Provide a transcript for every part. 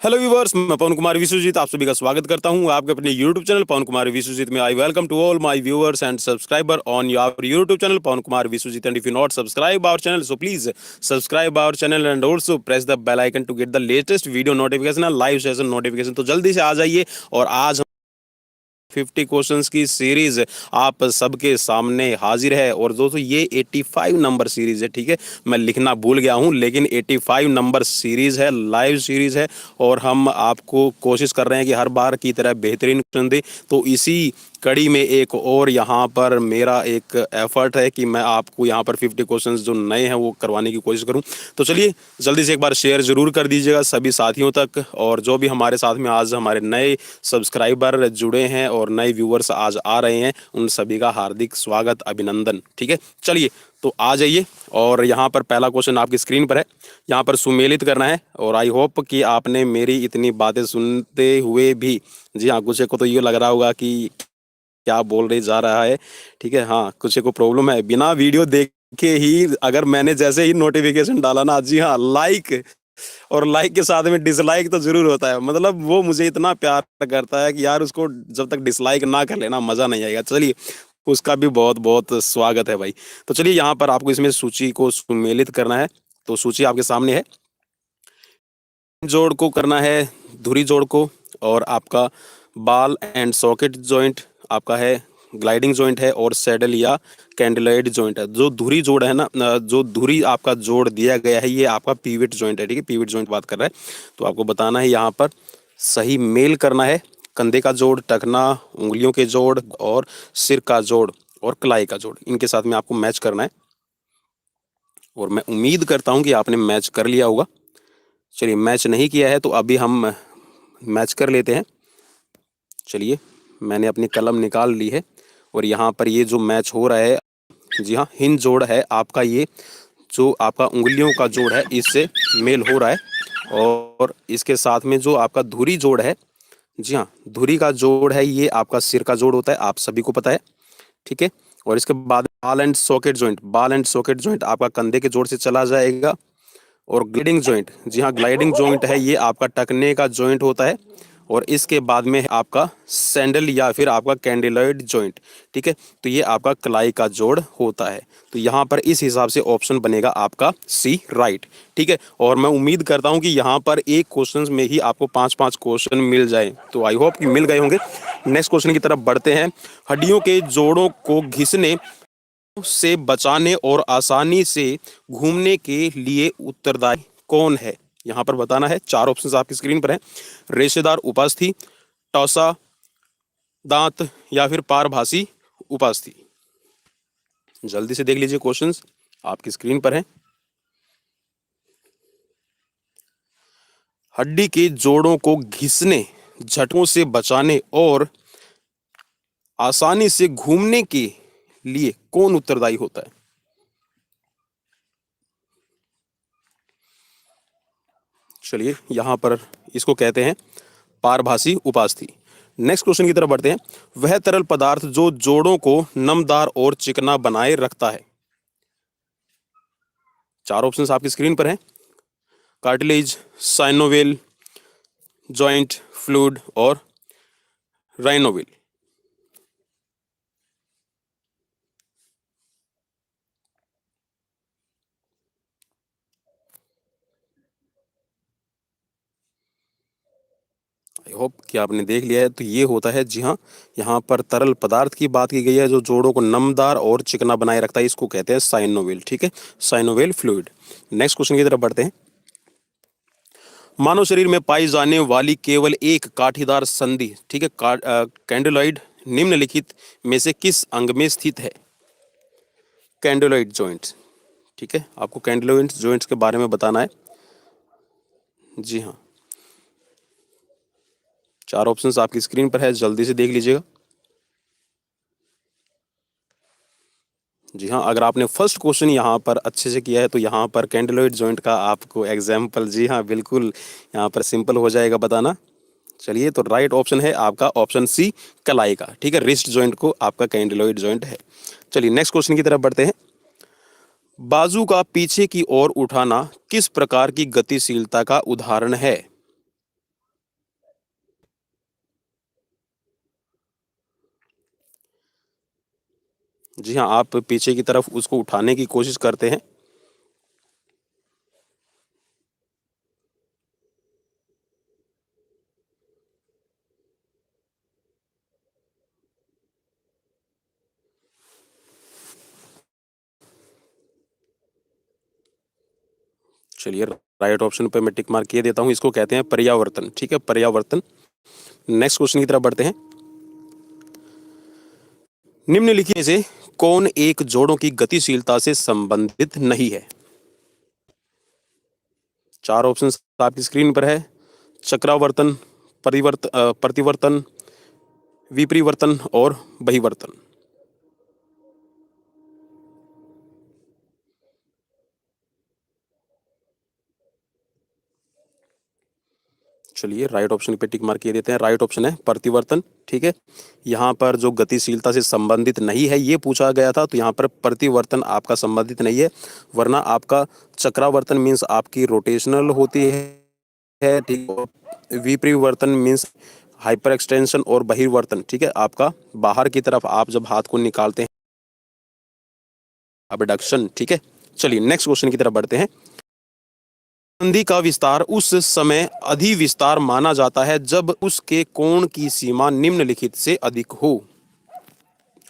Hello viewers, मैं पवन कुमार विश्वजीत आप सभी का स्वागत करता हूं आपके अपने यूट्यूब चैनल पवन कुमार विश्वजीत में। I welcome to all my viewers and subscriber on your YouTube channel Pawan Kumar Vishwajeet. And if you not subscribe our channel so please subscribe our channel and also press the bell icon to get the latest video notification and live session notification. तो जल्दी से आ जाइए। और आज 50 questions की series आप सबके सामने हाजिर है। और दोस्तों ये 85 नंबर सीरीज है, ठीक है। मैं लिखना भूल गया हूं, लेकिन 85 नंबर सीरीज है, लाइव सीरीज है। और हम आपको कोशिश कर रहे हैं कि हर बार की तरह बेहतरीन क्वेश्चन दे। तो इसी कड़ी में एक और यहाँ पर मेरा एक एफर्ट है कि मैं आपको यहाँ पर 50 क्वेश्चंस जो नए हैं वो करवाने की कोशिश करूँ। तो चलिए जल्दी से एक बार शेयर ज़रूर कर दीजिएगा सभी साथियों तक। और जो भी हमारे साथ में आज हमारे नए सब्सक्राइबर जुड़े हैं और नए व्यूअर्स आज आ रहे हैं, उन सभी का हार्दिक स्वागत, अभिनंदन। ठीक है, चलिए तो आ जाइए। और यहाँ पर पहला क्वेश्चन आपकी स्क्रीन पर है, यहाँ पर सुमेलित करना है। और आई होप कि आपने मेरी इतनी बातें सुनते हुए भी, जी हाँ, कुछ को तो ये लग रहा होगा कि क्या बोल रहे जा रहा है, ठीक है। हाँ, कुछ को प्रॉब्लम है, बिना वीडियो देखे ही अगर मैंने जैसे ही नोटिफिकेशन डाला ना, जी हाँ, लाइक, और लाइक के साथ में डिसलाइक तो जरूर होता है। मतलब वो मुझे इतना प्यार करता है कि यार उसको जब तक डिसलाइक ना कर लेना मजा नहीं आएगा। चलिए उसका भी बहुत बहुत स्वागत है भाई। तो चलिए यहाँ पर आपको इसमें सूची को सुमेलित करना है। तो सूची आपके सामने है। जोड़ को करना है, धुरी जोड़ को, और आपका बाल एंड सॉकेट जॉइंट आपका है, ग्लाइडिंग जॉइंट है, और सैडल या कैंडलाइड जॉइंट है। जो धुरी जोड़ है ना, जो धुरी आपका जोड़ दिया गया है, ये आपका पीविट जॉइंट है, ठीक है। पीविट जॉइंट बात कर रहा है। तो आपको बताना है यहाँ पर सही मेल करना है। कंधे का जोड़, टखना, उंगलियों के जोड़, और सिर का जोड़, और कलाई का जोड़, इनके साथ में आपको मैच करना है। और मैं उम्मीद करता हूँ कि आपने मैच कर लिया होगा। चलिए, मैच नहीं किया है तो अभी हम मैच कर लेते हैं। चलिए, मैंने अपनी कलम निकाल ली है। और यहाँ पर ये जो मैच हो रहा है, जी हाँ, हिंज जोड़ है आपका। ये जो आपका उंगलियों का जोड़ है, इससे मेल हो रहा है। और इसके साथ में जो आपका धुरी जोड़ है, जी हाँ, धुरी का जोड़ है, ये आपका सिर का जोड़ होता है, आप सभी को पता है, ठीक है। और इसके बाद बाल एंड सॉकेट जॉइंट, बाल एंड सॉकेट जॉइंट आपका कंधे के जोड़ से चला जाएगा। और ग्लाइडिंग जॉइंट, जी हाँ, ग्लाइडिंग जॉइंट है, ये आपका टखने का जॉइंट होता है। और इसके बाद में है आपका सैंडल या फिर आपका कैंडिलॉइड जॉइंट, ठीक है। तो ये आपका कलाई का जोड़ होता है। तो यहाँ पर इस हिसाब से ऑप्शन बनेगा आपका सी, राइट, ठीक है। और मैं उम्मीद करता हूँ कि यहाँ पर एक क्वेश्चन में ही आपको 5-5 क्वेश्चन मिल जाए। तो आई होप कि मिल गए होंगे। नेक्स्ट क्वेश्चन की तरफ बढ़ते हैं। हड्डियों के जोड़ों को घिसने से बचाने और आसानी से घूमने के लिए उत्तरदायी कौन है? यहां पर बताना है। 4 ऑप्शंस आपकी स्क्रीन पर है। रेशेदार उपास्थि, टौसा दांत, या फिर पारभासी उपास्थि। जल्दी से देख लीजिए, क्वेश्चंस आपकी स्क्रीन पर है। हड्डी के जोड़ों को घिसने, झटकों से बचाने और आसानी से घूमने के लिए कौन उत्तरदायी होता है? चलिए, यहां पर इसको कहते हैं पारभासी उपास्थि। नेक्स्ट क्वेश्चन की तरफ बढ़ते हैं। वह तरल पदार्थ जो जोड़ों को नमदार और चिकना बनाए रखता है। 4 ऑप्शंस आपकी स्क्रीन पर हैं। कार्टिलेज, साइनोवेल, जॉइंट, फ्लूइड, और राइनोवेल। आई होप कि आपने देख लिया है। तो ये होता है, जी हाँ, यहाँ पर तरल पदार्थ की बात की गई है जो जोड़ों को नमदार और चिकना बनाए रखता है, इसको कहते हैं साइनोवेल, ठीक है, साइनोवेल फ्लूइड। नेक्स्ट क्वेश्चन की तरफ बढ़ते हैं। मानव शरीर में पाई जाने वाली केवल एक काठीदार संधि, ठीक है, कैंडोलॉइड, निम्नलिखित में से किस अंग में स्थित है? कैंडोलॉइड जॉइंट्स, ठीक है, आपको कैंडोलॉइड जॉइंट्स के बारे में बताना है। जी हाँ, 4 ऑप्शंस आपकी स्क्रीन पर है, जल्दी से देख लीजिएगा। जी हाँ, अगर आपने फर्स्ट क्वेश्चन यहाँ पर अच्छे से किया है तो यहाँ पर कैंडोलॉइड जॉइंट का आपको एग्जाम्पल, जी हाँ, बिल्कुल यहाँ पर सिंपल हो जाएगा बताना। चलिए, तो राइट ऑप्शन है आपका ऑप्शन सी, कलाई का, ठीक है, रिस्ट जॉइंट को आपका कैंडोलॉइड जॉइंट है। चलिए नेक्स्ट क्वेश्चन की तरफ बढ़ते हैं। बाजू का पीछे की ओर उठाना किस प्रकार की गतिशीलता का उदाहरण है? जी हाँ, आप पीछे की तरफ उसको उठाने की कोशिश करते हैं। चलिए, राइट ऑप्शन पे मैं टिक मार्क किए देता हूँ। इसको कहते हैं पर्यावर्तन। ठीक है, पर्यावर्तन। नेक्स्ट क्वेश्चन की तरफ बढ़ते हैं। निम्नलिखित में से कौन एक जोड़ों की गतिशीलता से संबंधित नहीं है? चार ऑप्शन आपकी स्क्रीन पर है। चक्रावर्तन, प्रतिवर्तन, विपरिवर्तन और बहिवर्तन। चलिए, राइट ऑप्शन पे टिक मार्क किए देते हैं। राइट ऑप्शन है प्रतिवर्तन। ठीक है, यहाँ पर जो गतिशीलता से संबंधित नहीं है ये पूछा गया था, तो यहाँ पर प्रतिवर्तन आपका संबंधित नहीं है, वरना आपका चक्रावर्तन मीन्स आपकी रोटेशनल होती है। ठीक है, विपरिवर्तन मीन्स हाइपर एक्सटेंशन और बहिर्वर्तन ठीक है आपका बाहर की तरफ आप जब हाथ को निकालते हैं, अबडक्शन। ठीक है, चलिए नेक्स्ट क्वेश्चन की तरफ बढ़ते हैं। संधि का विस्तार उस समय अधिविस्तार माना जाता है जब उसके कोण की सीमा निम्नलिखित से अधिक हो।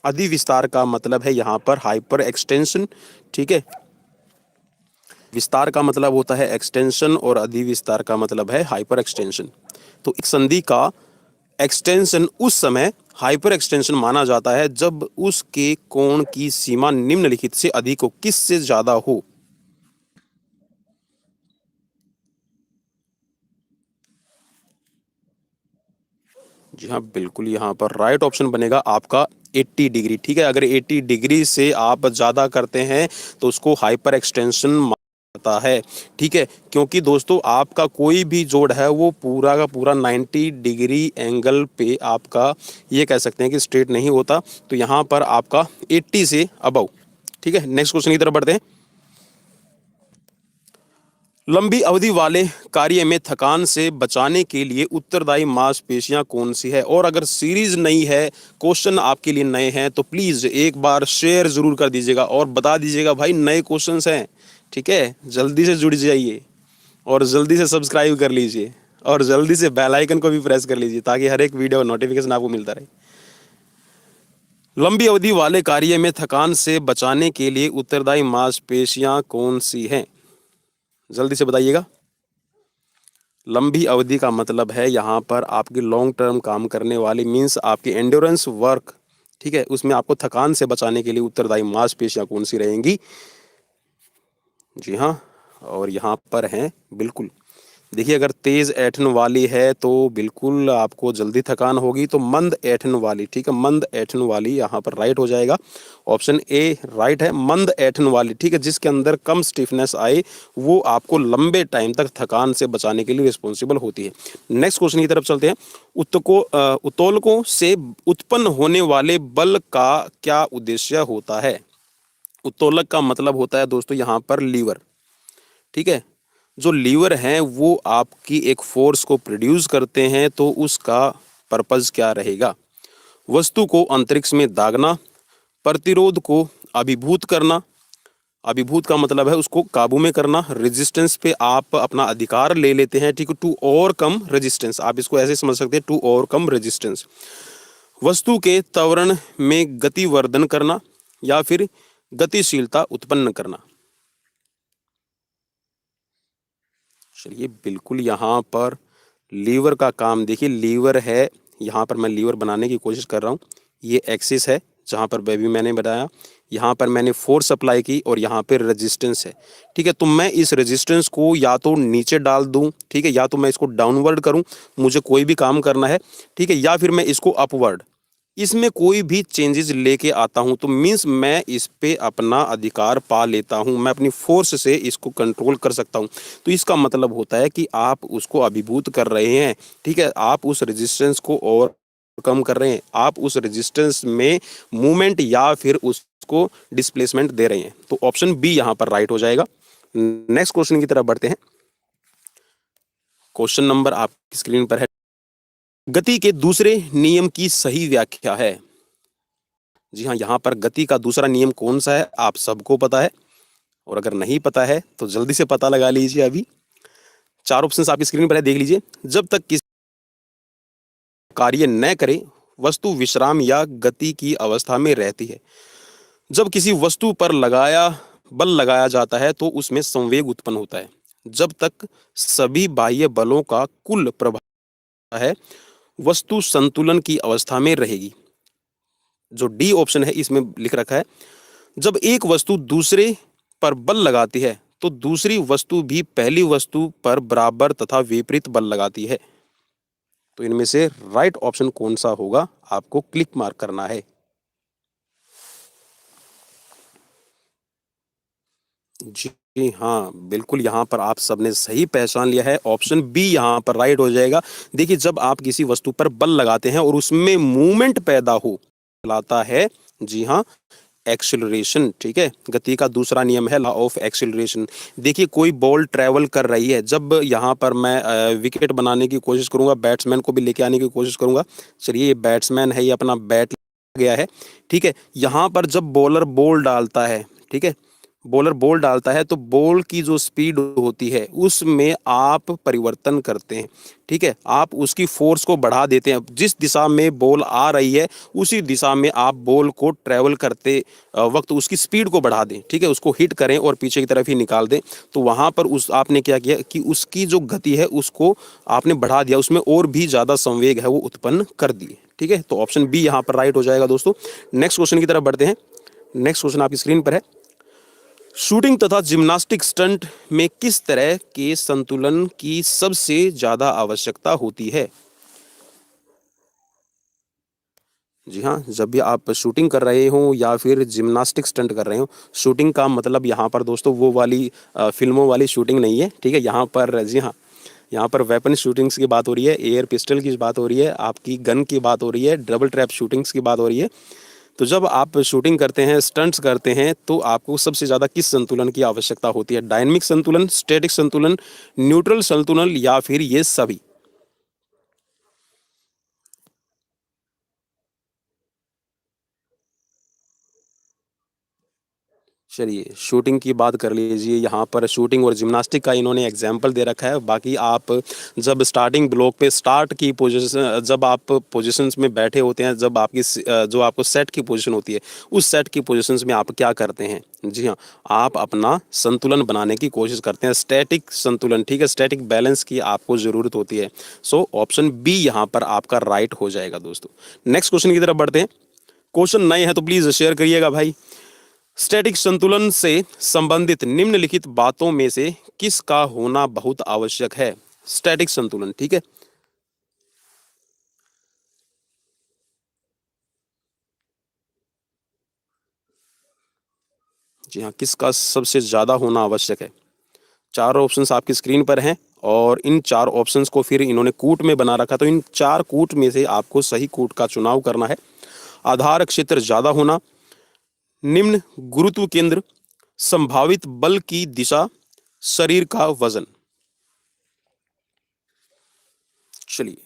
अधिविस्तार का मतलब है यहाँ पर हाइपर एक्सटेंशन। ठीक है, विस्तार का मतलब होता है एक्सटेंशन और अधिविस्तार का मतलब है हाइपर एक्सटेंशन। तो एक संधि का एक्सटेंशन उस समय हाइपर एक्सटेंशन माना जाता है जब उसके कोण की सीमा निम्नलिखित से अधिक हो। किससे ज्यादा हो? जी हाँ, बिल्कुल, यहाँ पर राइट ऑप्शन बनेगा आपका 80 डिग्री। ठीक है, अगर 80 डिग्री से आप ज़्यादा करते हैं तो उसको हाइपर एक्सटेंशन माना जाता है। ठीक है, क्योंकि दोस्तों आपका कोई भी जोड़ है वो पूरा का पूरा 90 डिग्री एंगल पे आपका ये कह सकते हैं कि स्ट्रेट नहीं होता, तो यहाँ पर आपका 80 से अबव। ठीक है, नेक्स्ट क्वेश्चन की तरफ बढ़ते हैं। लंबी अवधि वाले कार्य में थकान से बचाने के लिए उत्तरदायी मांसपेशियां कौन सी है? और अगर सीरीज नई है, क्वेश्चन आपके लिए नए हैं, तो प्लीज एक बार शेयर जरूर कर दीजिएगा और बता दीजिएगा भाई नए क्वेश्चंस हैं। ठीक है, जल्दी से जुड़ जाइए और जल्दी से सब्सक्राइब कर लीजिए और जल्दी से बेल आइकन को भी प्रेस कर लीजिए ताकि हर एक वीडियो नोटिफिकेशन आपको मिलता रहे। लंबी अवधि वाले कार्य में थकान से बचाने के लिए उत्तरदायी मांसपेशियां कौन सी हैं? जल्दी से बताइएगा। लंबी अवधि का मतलब है यहाँ पर आपकी लॉन्ग टर्म काम करने वाली मीन्स आपकी एंड्योरेंस वर्क। ठीक है, उसमें आपको थकान से बचाने के लिए उत्तरदायी मांसपेशियां कौन सी रहेंगी? जी हाँ, और यहाँ पर हैं बिल्कुल। देखिए, अगर तेज ऐंठन वाली है तो बिल्कुल आपको जल्दी थकान होगी, तो मंद ऐंठन वाली। ठीक है, मंद ऐंठन वाली यहाँ पर राइट हो जाएगा। ऑप्शन ए राइट है, मंद ऐंठन वाली। ठीक है, जिसके अंदर कम स्टिफनेस आए वो आपको लंबे टाइम तक थकान से बचाने के लिए रिस्पॉन्सिबल होती है। नेक्स्ट क्वेश्चन की तरफ चलते हैं। उत्तोलकों से उत्पन्न होने वाले बल का क्या उद्देश्य होता है? उत्तोलक का मतलब होता है दोस्तों यहाँ पर लीवर। ठीक है, जो लीवर हैं वो आपकी एक फोर्स को प्रोड्यूस करते हैं, तो उसका पर्पस क्या रहेगा? वस्तु को अंतरिक्ष में दागना, प्रतिरोध को अभिभूत करना। अभिभूत का मतलब है उसको काबू में करना, रेजिस्टेंस पे आप अपना अधिकार ले लेते हैं। ठीक है, टू ओवरकम रेजिस्टेंस, आप इसको ऐसे समझ सकते हैं, टू ओवरकम रेजिस्टेंस। वस्तु के त्वरण में गतिवर्धन करना या फिर गतिशीलता उत्पन्न करना। चलिए, बिल्कुल यहाँ पर लीवर का काम देखिए, लीवर है, यहाँ पर मैं लीवर बनाने की कोशिश कर रहा हूँ। ये एक्सिस है जहाँ पर बेबी मैंने बताया, यहाँ पर मैंने फोर्स अप्लाई की और यहाँ पे रेजिस्टेंस है। ठीक है, तो मैं इस रेजिस्टेंस को या तो नीचे डाल दूँ, ठीक है, या तो मैं इसको डाउनवर्ड करूँ, मुझे कोई भी काम करना है। ठीक है, या फिर मैं इसको अपवर्ड, इसमें कोई भी चेंजेस लेके आता हूं, तो मीन्स मैं इस पे अपना अधिकार पा लेता हूं, मैं अपनी फोर्स से इसको कंट्रोल कर सकता हूं। तो इसका मतलब होता है कि आप उसको अभिभूत कर रहे हैं। ठीक है, आप उस रेजिस्टेंस को और कम कर रहे हैं, आप उस रेजिस्टेंस में मूवमेंट या फिर उसको डिस्प्लेसमेंट दे रहे हैं। तो ऑप्शन बी यहाँ पर राइट हो जाएगा। नेक्स्ट क्वेश्चन की तरफ बढ़ते हैं। क्वेश्चन नंबर आपकी स्क्रीन पर है। गति के दूसरे नियम की सही व्याख्या है। जी हाँ, यहाँ पर गति का दूसरा नियम कौन सा है आप सबको पता है, और अगर नहीं पता है तो जल्दी से पता लगा लीजिए अभी। चार ऑप्शंस आपकी स्क्रीन पर है, देख लीजिए। जब तक किसी कार्य न करे वस्तु विश्राम या गति की अवस्था में रहती है। जब किसी वस्तु पर बल लगाया जाता है तो उसमें संवेग उत्पन्न होता है। जब तक सभी बाह्य बलों का कुल प्रभाव है वस्तु संतुलन की अवस्था में रहेगी। जो डी ऑप्शन है इसमें लिख रखा है, जब एक वस्तु दूसरे पर बल लगाती है तो दूसरी वस्तु भी पहली वस्तु पर बराबर तथा विपरीत बल लगाती है। तो इनमें से राइट ऑप्शन कौन सा होगा आपको क्लिक मार्क करना है। जी हाँ, बिल्कुल यहाँ पर आप सबने सही पहचान लिया है, ऑप्शन बी यहाँ पर राइट हो जाएगा। देखिए, जब आप किसी वस्तु पर बल लगाते हैं और उसमें मूवमेंट पैदा हो लाता है, जी हाँ, एक्सेलरेशन, ठीक है। गति का दूसरा नियम है लॉ ऑफ एक्सेलरेशन। देखिए, कोई बॉल ट्रेवल कर रही है, जब यहाँ पर मैं विकेट बनाने की कोशिश करूंगा, बैट्समैन को भी लेके आने की कोशिश करूंगा। चलिए, ये बैट्समैन है, ये अपना बैट गया है, ठीक है। यहाँ पर जब बॉलर बॉल डालता है, ठीक है, बॉलर बॉल डालता है तो बॉल की जो स्पीड होती है उसमें आप परिवर्तन करते हैं, ठीक है। आप उसकी फोर्स को बढ़ा देते हैं, जिस दिशा में बॉल आ रही है उसी दिशा में आप बॉल को ट्रेवल करते वक्त उसकी स्पीड को बढ़ा दें, ठीक है, उसको हिट करें और पीछे की तरफ ही निकाल दें। तो वहाँ पर आपने क्या किया कि उसकी जो गति है उसको आपने बढ़ा दिया, उसमें और भी ज़्यादा संवेग है वो उत्पन्न कर दिए, ठीक है। तो ऑप्शन बी यहाँ पर राइट हो जाएगा दोस्तों। नेक्स्ट क्वेश्चन की तरफ बढ़ते हैं। नेक्स्ट क्वेश्चन आपकी स्क्रीन पर है, शूटिंग तथा जिम्नास्टिक स्टंट में किस तरह के संतुलन की सबसे ज्यादा आवश्यकता होती है। जी हाँ, जब भी आप शूटिंग कर रहे हो या फिर जिम्नास्टिक स्टंट कर रहे हो, शूटिंग का मतलब यहाँ पर दोस्तों वो वाली फिल्मों वाली शूटिंग नहीं है, ठीक है। यहाँ पर जी हाँ, यहाँ पर वेपन शूटिंग्स की बात हो रही है, एयर पिस्टल की बात हो रही है, आपकी गन की बात हो रही है, डबल ट्रैप शूटिंग्स की बात हो रही है। तो जब आप शूटिंग करते हैं, स्टंट्स करते हैं, तो आपको सबसे ज़्यादा किस संतुलन की आवश्यकता होती है? डायनामिक संतुलन, स्टैटिक संतुलन, न्यूट्रल संतुलन या फिर ये सभी? चलिए, शूटिंग की बात कर लीजिए। यहाँ पर शूटिंग और जिम्नास्टिक का इन्होंने एग्जाम्पल दे रखा है। बाकी आप जब स्टार्टिंग ब्लॉक पे स्टार्ट की पोजीशन, जब आप पोजीशंस में बैठे होते हैं, जब आपकी जो आपको सेट की पोजीशन होती है, उस सेट की पोजीशंस में आप क्या करते हैं? जी हाँ, आप अपना संतुलन बनाने की कोशिश करते हैं, स्टैटिक संतुलन, ठीक है, स्टैटिक बैलेंस की आपको ज़रूरत होती है। सो ऑप्शन बी यहाँ पर आपका राइट हो जाएगा दोस्तों। नेक्स्ट क्वेश्चन की तरफ बढ़ते हैं। क्वेश्चन नए हैं तो प्लीज़ शेयर करिएगा भाई। स्टैटिक संतुलन से संबंधित निम्नलिखित बातों में से किसका होना बहुत आवश्यक है? स्टैटिक संतुलन, ठीक है। जी हाँ, किसका सबसे ज्यादा होना आवश्यक है? चार ऑप्शंस आपकी स्क्रीन पर हैं और इन चार ऑप्शंस को फिर इन्होंने कूट में बना रखा, तो इन चार कूट में से आपको सही कूट का चुनाव करना है। आधार क्षेत्र ज्यादा होना, निम्न गुरुत्व केंद्र, संभावित बल की दिशा, शरीर का वजन। चलिए,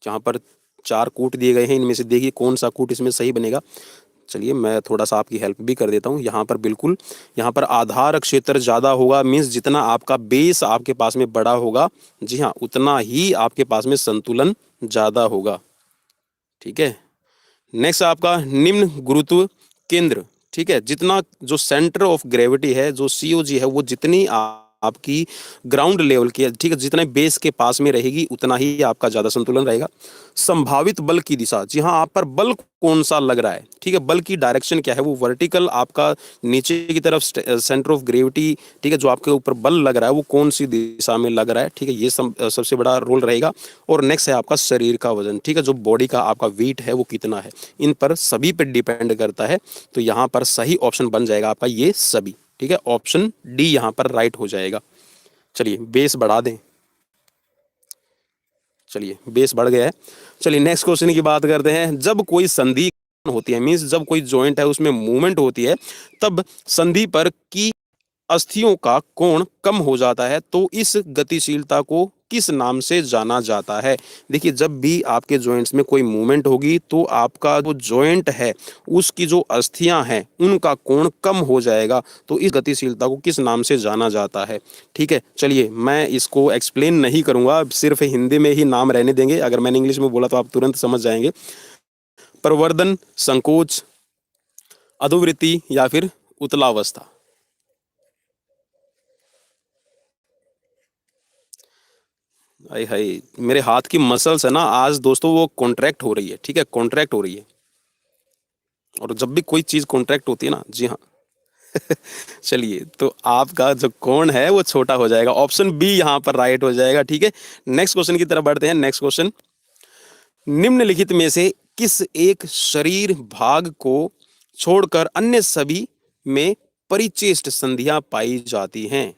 जहाँ पर चार कूट दिए गए हैं इनमें से देखिए कौन सा कूट इसमें सही बनेगा। चलिए, मैं थोड़ा सा आपकी हेल्प भी कर देता हूँ। यहाँ पर बिल्कुल, यहाँ पर आधार क्षेत्र ज़्यादा होगा, मीन्स जितना आपका बेस आपके पास में बड़ा होगा, जी हाँ, उतना ही आपके पास में संतुलन ज़्यादा होगा, ठीक है। नेक्स्ट आपका निम्न गुरुत्व केंद्र, ठीक है, जितना जो सेंटर ऑफ ग्रेविटी है, जो सीओजी है, वो जितनी आपकी ग्राउंड लेवल की, ठीक है, जितने बेस के पास में रहेगी उतना ही आपका ज्यादा संतुलन रहेगा। संभावित बल की दिशा, जी हाँ, आप पर बल कौन सा लग रहा है, ठीक है, बल की डायरेक्शन क्या है, वो वर्टिकल आपका नीचे की तरफ सेंटर ऑफ ग्रेविटी, ठीक है, जो आपके ऊपर बल लग रहा है वो कौन सी दिशा में लग रहा है, ठीक है, ये सबसे बड़ा रोल रहेगा। और नेक्स्ट है आपका शरीर का वजन, ठीक है, जो बॉडी का आपका वेट है वो कितना है, इन पर सभी पे डिपेंड करता है। तो यहाँ पर सही ऑप्शन बन जाएगा आपका ये सभी, ठीक है, ऑप्शन डी यहाँ पर राइट हो जाएगा। चलिए, बेस बढ़ा दें। चलिए, बेस बढ़ गया है। चलिए, नेक्स्ट क्वेश्चन की बात करते हैं। जब कोई संधि होती है, मीन्स जब कोई जॉइंट है उसमें मूवमेंट होती है, तब संधि पर की अस्थियों का कोण कम हो जाता है, तो इस गतिशीलता को किस नाम से जाना जाता है? देखिए, जब भी आपके जॉइंट्स में कोई मूवमेंट होगी तो आपका जो जॉइंट है उसकी जो अस्थियां हैं उनका कोण कम हो जाएगा। तो इस गतिशीलता को किस नाम से जाना जाता है? ठीक है, चलिए मैं इसको एक्सप्लेन नहीं करूंगा, सिर्फ हिंदी में ही नाम रहने देंगे। अगर मैंने इंग्लिश में बोला तो आप तुरंत समझ जाएंगे। प्रवर्धन, संकोच, अधोवृत्ति या फिर उतलावस्था। हाय हाय, मेरे हाथ की मसल्स है ना आज दोस्तों, वो कॉन्ट्रैक्ट हो रही है। ठीक है, कॉन्ट्रैक्ट हो रही है। और जब भी कोई चीज कॉन्ट्रैक्ट होती है ना, जी हाँ। चलिए, तो आपका जो कोण है वो छोटा हो जाएगा। ऑप्शन बी यहाँ पर राइट हो जाएगा। ठीक है, नेक्स्ट क्वेश्चन की तरफ बढ़ते हैं। नेक्स्ट क्वेश्चन, निम्नलिखित में से किस एक शरीर भाग को छोड़कर अन्य सभी में परिचेष्ट संधियां पाई जाती हैं?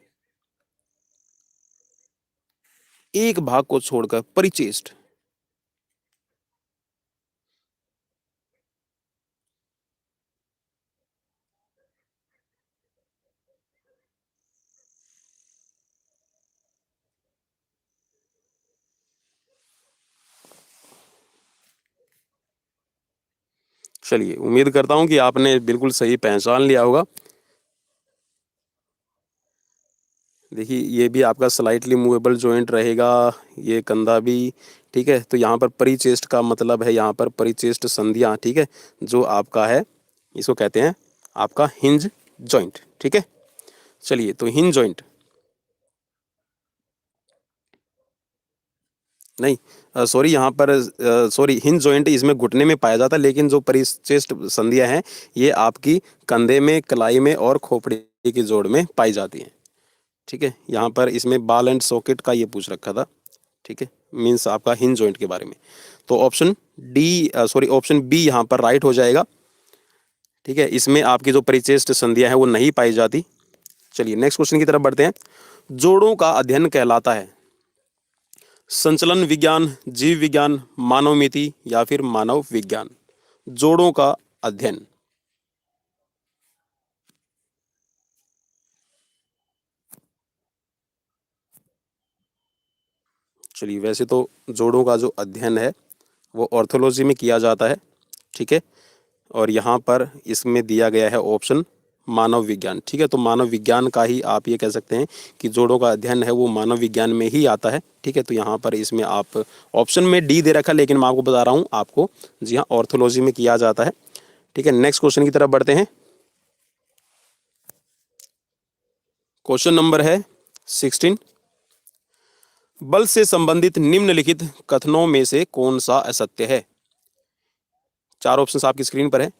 एक भाग को छोड़कर परिचेष्ट। चलिए, उम्मीद करता हूं कि आपने बिल्कुल सही पहचान लिया होगा। देखिए, ये भी आपका स्लाइटली मूवेबल जॉइंट रहेगा, ये कंधा भी। ठीक है, तो यहाँ पर परिचेस्ट का मतलब है यहाँ पर परिचेस्ट संधियाँ। ठीक है, जो आपका है इसको कहते हैं आपका हिंज जॉइंट। ठीक है, चलिए, तो हिंज जॉइंट नहीं, सॉरी, यहाँ पर सॉरी, हिंज जॉइंट इसमें घुटने में पाया जाता है, लेकिन जो परिचेस्ट संधियाँ हैं ये आपकी कंधे में, कलाई में और खोपड़ी की जोड़ में पाई जाती हैं। ठीक है, यहाँ पर इसमें बॉल एंड सॉकेट का ये पूछ रखा था। ठीक है, मीन्स आपका हिंज जॉइंट के बारे में। तो option D, sorry, option B यहाँ पर राइट हो जाएगा। ठीक है, इसमें आपकी जो परिचेस्ट संधियां हैं वो नहीं पाई जाती। चलिए, नेक्स्ट क्वेश्चन की तरफ बढ़ते हैं। जोड़ों का अध्ययन कहलाता है संचलन विज्ञान, जीव विज्ञान, मानव मिति या फिर मानव विज्ञान? जोड़ों का अध्ययन। चलिए, वैसे तो जोड़ों का जो अध्ययन है वो ऑर्थोलॉजी में किया जाता है। ठीक है, और यहाँ पर इसमें दिया गया है ऑप्शन मानव विज्ञान। ठीक है, तो मानव विज्ञान का ही आप ये कह सकते हैं कि जोड़ों का अध्ययन है वो मानव विज्ञान में ही आता है। ठीक है, तो यहाँ पर इसमें आप ऑप्शन में डी दे रखा है, लेकिन मैं आपको बता रहा हूँ आपको, जी हाँ, ऑर्थोलॉजी में किया जाता है। ठीक है, नेक्स्ट क्वेश्चन की तरफ बढ़ते हैं। क्वेश्चन नंबर है 16। बल से संबंधित निम्नलिखित कथनों में से कौन सा असत्य है? चार ऑप्शंस आपकी स्क्रीन पर है।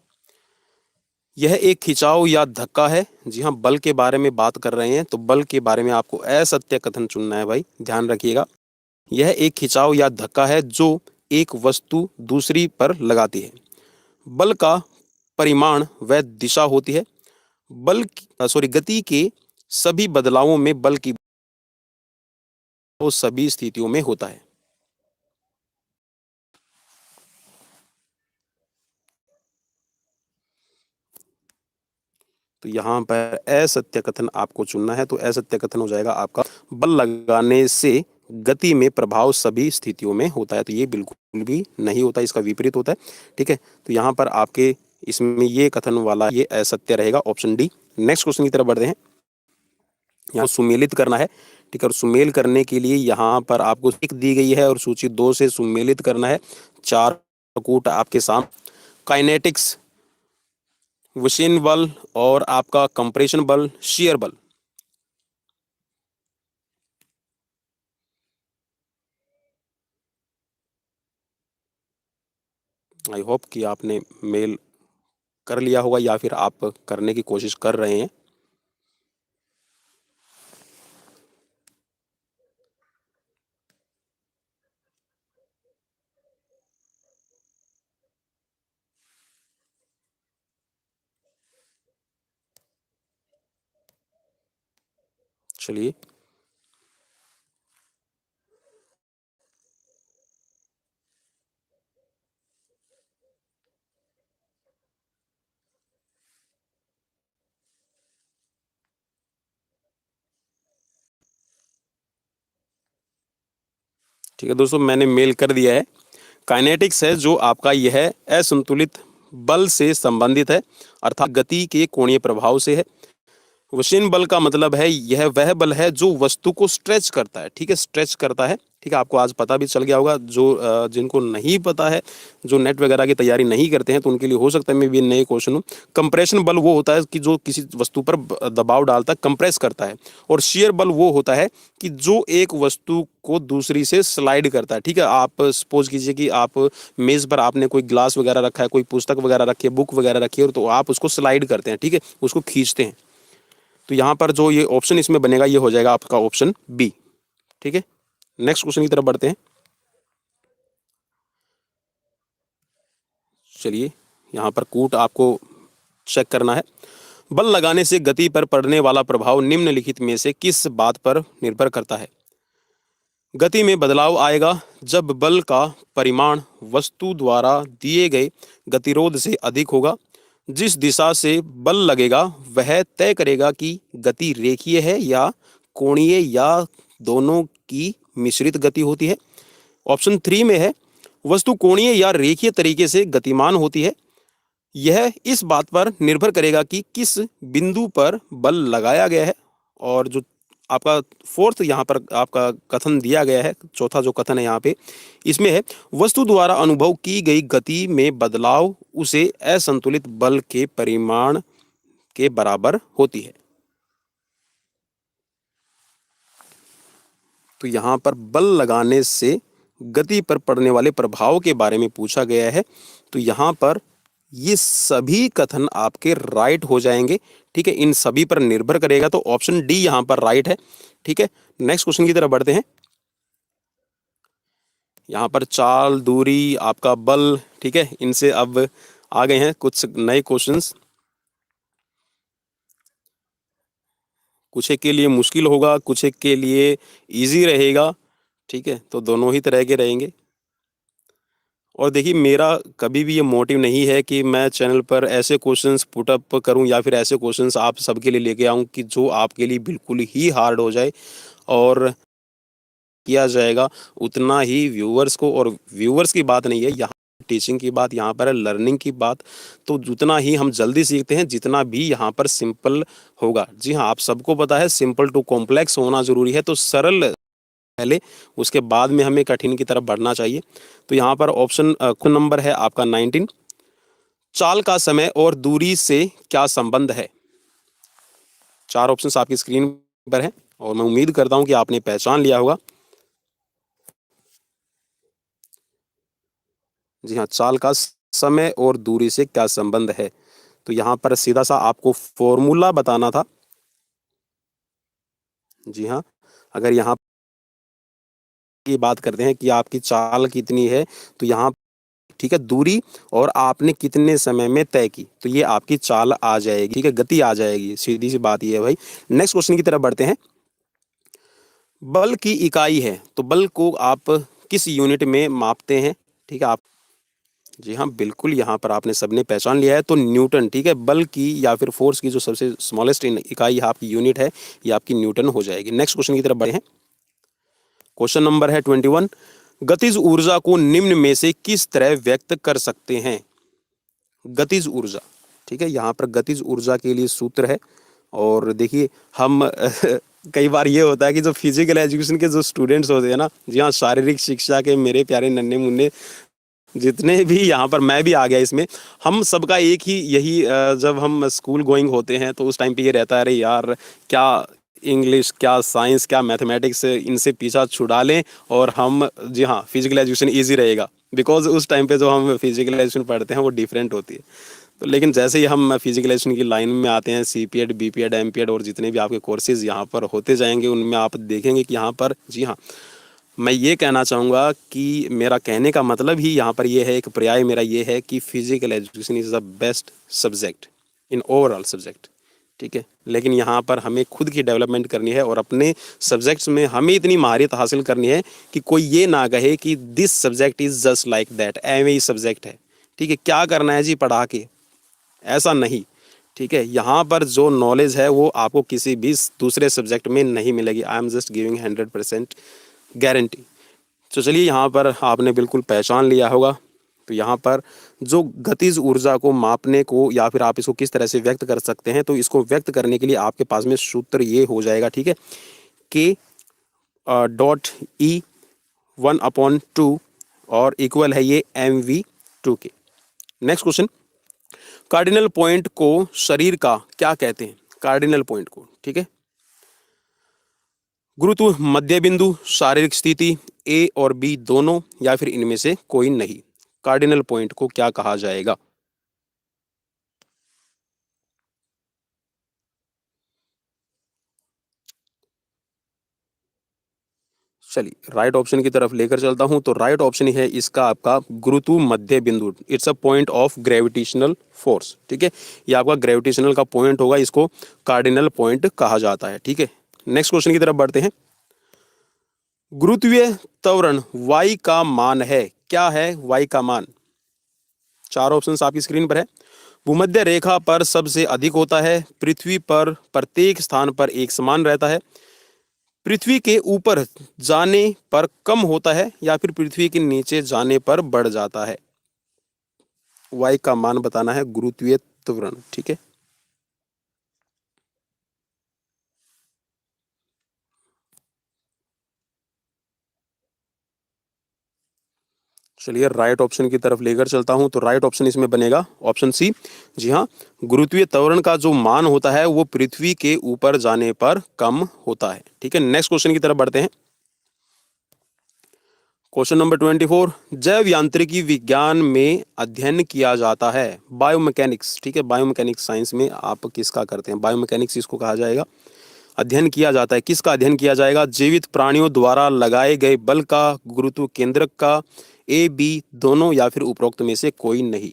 यह एक खिंचाव या धक्का है। जी हाँ, बल के बारे में बात कर रहे हैं, तो बल के बारे में आपको असत्य कथन चुनना है भाई, ध्यान रखिएगा। यह एक खिंचाव या धक्का है जो एक वस्तु दूसरी पर लगाती है। बल का परिमाण व दिशा होती है। सॉरी, गति के सभी बदलावों में बल की वो सभी स्थितियों में होता है। तो यहाँ पर असत्य कथन आपको चुनना है, तो असत्य कथन हो जाएगा आपका बल लगाने से गति में प्रभाव सभी स्थितियों में होता है। तो ये बिल्कुल भी नहीं होता, इसका विपरीत होता है। ठीक है, तो यहाँ पर आपके इसमें ये कथन वाला ये असत्य रहेगा, ऑप्शन डी। नेक्स्ट क्वेश्चन की तरफ बढ़ते हैं। यहाँ सुमेलित करना है। ठीक है, और सुमेल करने के लिए यहाँ पर आपको एक दी गई है और सूची 2 से सुमेलित करना है। चार कूट आपके सामने। काइनेटिक्स, विशीन बल और आपका कंप्रेशन बल, शियर बल। आई होप कि आपने मेल कर लिया होगा या फिर आप करने की कोशिश कर रहे हैं। चलिए, ठीक है दोस्तों, मैंने मेल कर दिया है। काइनेटिक्स है जो आपका यह असंतुलित बल से संबंधित है, अर्थात गति के कोणीय प्रभाव से है। वशीन बल का मतलब है यह वह बल है जो वस्तु को स्ट्रेच करता है, ठीक है, स्ट्रेच करता है। ठीक है, आपको आज पता भी चल गया होगा। जो जिनको नहीं पता है, जो नेट वगैरह की तैयारी नहीं करते हैं, तो उनके लिए हो सकता है मैं भी नए क्वेश्चन हूँ। कंप्रेशन बल वो होता है कि जो किसी वस्तु पर दबाव डालता है, कंप्रेस करता है। और शियर बल वो होता है कि जो एक वस्तु को दूसरी से स्लाइड करता है। ठीक है, आप सपोज कीजिए कि आप मेज पर आपने कोई ग्लास वगैरह रखा है, कोई पुस्तक वगैरह रखी है, बुक वगैरह रखी है, तो आप उसको स्लाइड करते हैं, ठीक है, उसको खींचते हैं। तो यहाँ पर जो ये ऑप्शन इसमें बनेगा ये हो जाएगा आपका ऑप्शन बी। ठीक है, नेक्स्ट क्वेश्चन की तरफ बढ़ते हैं। चलिए, यहाँ पर कूट आपको चेक करना है। बल लगाने से गति पर पड़ने वाला प्रभाव निम्नलिखित में से किस बात पर निर्भर करता है? गति में बदलाव आएगा जब बल का परिमाण वस्तु द्वारा दिए गए गतिरोध से अधिक होगा। जिस दिशा से बल लगेगा वह तय करेगा कि गति रेखीय है या कोणीय या दोनों की मिश्रित गति होती है। ऑप्शन 3 में है वस्तु कोणीय या रेखीय तरीके से गतिमान होती है। यह इस बात पर निर्भर करेगा कि किस बिंदु पर बल लगाया गया है। और जो आपका फोर्थ यहाँ पर आपका कथन दिया गया है, चौथा जो कथन है यहाँ पे, इसमें है वस्तु द्वारा अनुभव की गई गति में बदलाव उसे असंतुलित बल के परिमाण के बराबर होती है। तो यहाँ पर बल लगाने से गति पर पड़ने वाले प्रभाव के बारे में पूछा गया है। तो यहाँ पर ये सभी कथन आपके राइट हो जाएंगे। ठीक है, इन सभी पर निर्भर करेगा, तो ऑप्शन डी यहाँ पर राइट है। ठीक है, नेक्स्ट क्वेश्चन की तरफ बढ़ते हैं। यहाँ पर चाल, दूरी, आपका बल, ठीक है, इनसे अब आ गए हैं कुछ नए क्वेश्चंस। कुछ एक के लिए मुश्किल होगा, कुछ एक के लिए इजी रहेगा। ठीक है, तो दोनों ही तरह के रहेंगे। और देखिए, मेरा कभी भी ये मोटिव नहीं है कि मैं चैनल पर ऐसे क्वेश्चंस पुट अप करूं या फिर ऐसे क्वेश्चंस आप सबके लिए लेके आऊं कि जो आपके लिए बिल्कुल ही हार्ड हो जाए। और किया जाएगा उतना ही व्यूअर्स को, और व्यूअर्स की बात नहीं है यहाँ, टीचिंग की बात यहाँ पर है, लर्निंग की बात। तो जितना ही हम जल्दी सीखते हैं, जितना भी यहाँ पर सिंपल होगा। जी हाँ, आप सबको पता है सिंपल टू कॉम्प्लेक्स होना जरूरी है, तो सरल पहले, उसके बाद में हमें कठिन की तरफ बढ़ना चाहिए। तो यहाँ पर ऑप्शन नंबर है आपका 19। चाल का समय और दूरी से क्या संबंध है? 4 ऑप्शंस आपकी स्क्रीन पर है और मैं उम्मीद करता हूं कि आपने पहचान लिया होगा। जी हाँ, चाल का समय और दूरी से क्या संबंध है? तो यहाँ पर सीधा सा आपको फॉर्मूला बताना था। जी हाँ, अगर यहाँ की बात करते हैं कि आपकी चाल कितनी है, तो यहाँ, ठीक है, दूरी और आपने कितने समय में तय की, तो ये आपकी चाल आ जाएगी। ठीक है, गति आ जाएगी, सीधी सी बात ये है भाई। नेक्स्ट क्वेश्चन की तरफ बढ़ते हैं। बल की इकाई है, तो बल को आप किस यूनिट में मापते हैं? ठीक है, आप, जी हाँ बिल्कुल, यहाँ पर आपने सबने पहचान लिया है, तो न्यूटन। ठीक है, बल की या फिर फोर्स की जो सबसे स्मॉलेस्ट इकाई आपकी यूनिट है, ये आपकी न्यूटन हो जाएगी। नेक्स्ट क्वेश्चन की तरफ बढ़े हैं। क्वेश्चन नंबर है 21। गतिज ऊर्जा को निम्न में से किस तरह व्यक्त कर सकते हैं? गतिज ऊर्जा, ठीक है, यहाँ पर गतिज ऊर्जा के लिए सूत्र है। और देखिए, हम कई बार ये होता है कि जो फिजिकल एजुकेशन के जो स्टूडेंट्स होते हैं ना, जी हाँ, शारीरिक शिक्षा के मेरे प्यारे नन्हे मुन्ने जितने भी, यहाँ पर मैं भी आ गया इसमें, हम सबका एक ही यही जब हम स्कूल गोइंग होते हैं तो उस टाइम पे ये रहता है, अरे यार क्या इंग्लिश, क्या साइंस, क्या मैथमेटिक्स, इनसे पीछा छुड़ा लें और हम, जी हाँ, फिजिकल एजुकेशन ईजी रहेगा। बिकॉज उस टाइम पे जो हम फिजिकल एजुकेशन पढ़ते हैं वो डिफरेंट होती है। तो लेकिन जैसे ही हम फिजिकल एजुकेशन की लाइन में आते हैं, CPED, BPED, MPED और जितने भी आपके कोर्सेज यहाँ पर होते जाएंगे, उनमें आप देखेंगे कि यहाँ पर, जी हाँ, मैं ये कहना चाहूँगा कि मेरा कहने का मतलब ही यहाँ पर ये है, एक पर्याय मेरा ये है कि physical education is the best subject in overall subject. ठीक है, लेकिन यहाँ पर हमें खुद की डेवलपमेंट करनी है और अपने सब्जेक्ट्स में हमें इतनी महारत हासिल करनी है कि कोई ये ना कहे कि this subject is just like that, एम ही सब्जेक्ट है। ठीक है, क्या करना है जी पढ़ा के, ऐसा नहीं। ठीक है, यहाँ पर जो नॉलेज है वो आपको किसी भी दूसरे सब्जेक्ट में नहीं मिलेगी। I am just giving 100% guarantee. तो चलिए यहाँ पर आपने बिल्कुल पहचान लिया होगा। तो यहाँ पर जो गतिज ऊर्जा को मापने को या फिर आप इसको किस तरह से व्यक्त कर सकते हैं, तो इसको व्यक्त करने के लिए आपके पास में सूत्र ये हो जाएगा, ठीक है, के डॉट ई 1/2 और इक्वल है ये mv2 के। नेक्स्ट क्वेश्चन, कार्डिनल पॉइंट को शरीर का क्या कहते हैं? कार्डिनल पॉइंट को, ठीक है, गुरुत्व, मध्य बिंदु, शारीरिक स्थिति, ए और बी दोनों या फिर इनमें से कोई नहीं। कार्डिनल पॉइंट को क्या कहा जाएगा? चलिए राइट ऑप्शन की तरफ लेकर चलता हूं। तो राइट ऑप्शन है इसका आपका गुरुत्व मध्य बिंदु। It's a point of gravitational force, ठीक है, ये आपका ग्रेविटेशनल का पॉइंट होगा, इसको कार्डिनल पॉइंट कहा जाता है, ठीक है। नेक्स्ट क्वेश्चन की तरफ बढ़ते हैं। गुरुत्वीय त्वरण y का मान है, क्या है y का मान? चार ऑप्शंस आपकी स्क्रीन पर है। भूमध्य रेखा पर सबसे अधिक होता है, पृथ्वी पर प्रत्येक स्थान पर एक समान रहता है, पृथ्वी के ऊपर जाने पर कम होता है, या फिर पृथ्वी के नीचे जाने पर बढ़ जाता है। y का मान बताना है, गुरुत्वीय त्वरण, ठीक है। चलिए राइट ऑप्शन की तरफ लेकर चलता हूं। तो राइट ऑप्शन इसमें बनेगा ऑप्शन सी। जी हाँ, गुरुत्वीय त्वरण का जो मान होता है वो पृथ्वी के ऊपर जाने पर कम होता है, ठीक है। नेक्स्ट क्वेश्चन की तरफ बढ़ते हैं। क्वेश्चन नंबर 24, जैव यांत्रिकी विज्ञान में अध्ययन किया जाता है, बायोमैकेनिक्स, ठीक है, बायोमैकेनिक्स साइंस में आप किसका करते हैं? बायोमैकेनिक्स इसको कहा जाएगा। अध्ययन किया जाता है, किसका अध्ययन किया जाएगा? जीवित प्राणियों द्वारा लगाए गए बल का, गुरुत्व केंद्रक का, ए बी दोनों या फिर उपरोक्त में से कोई नहीं।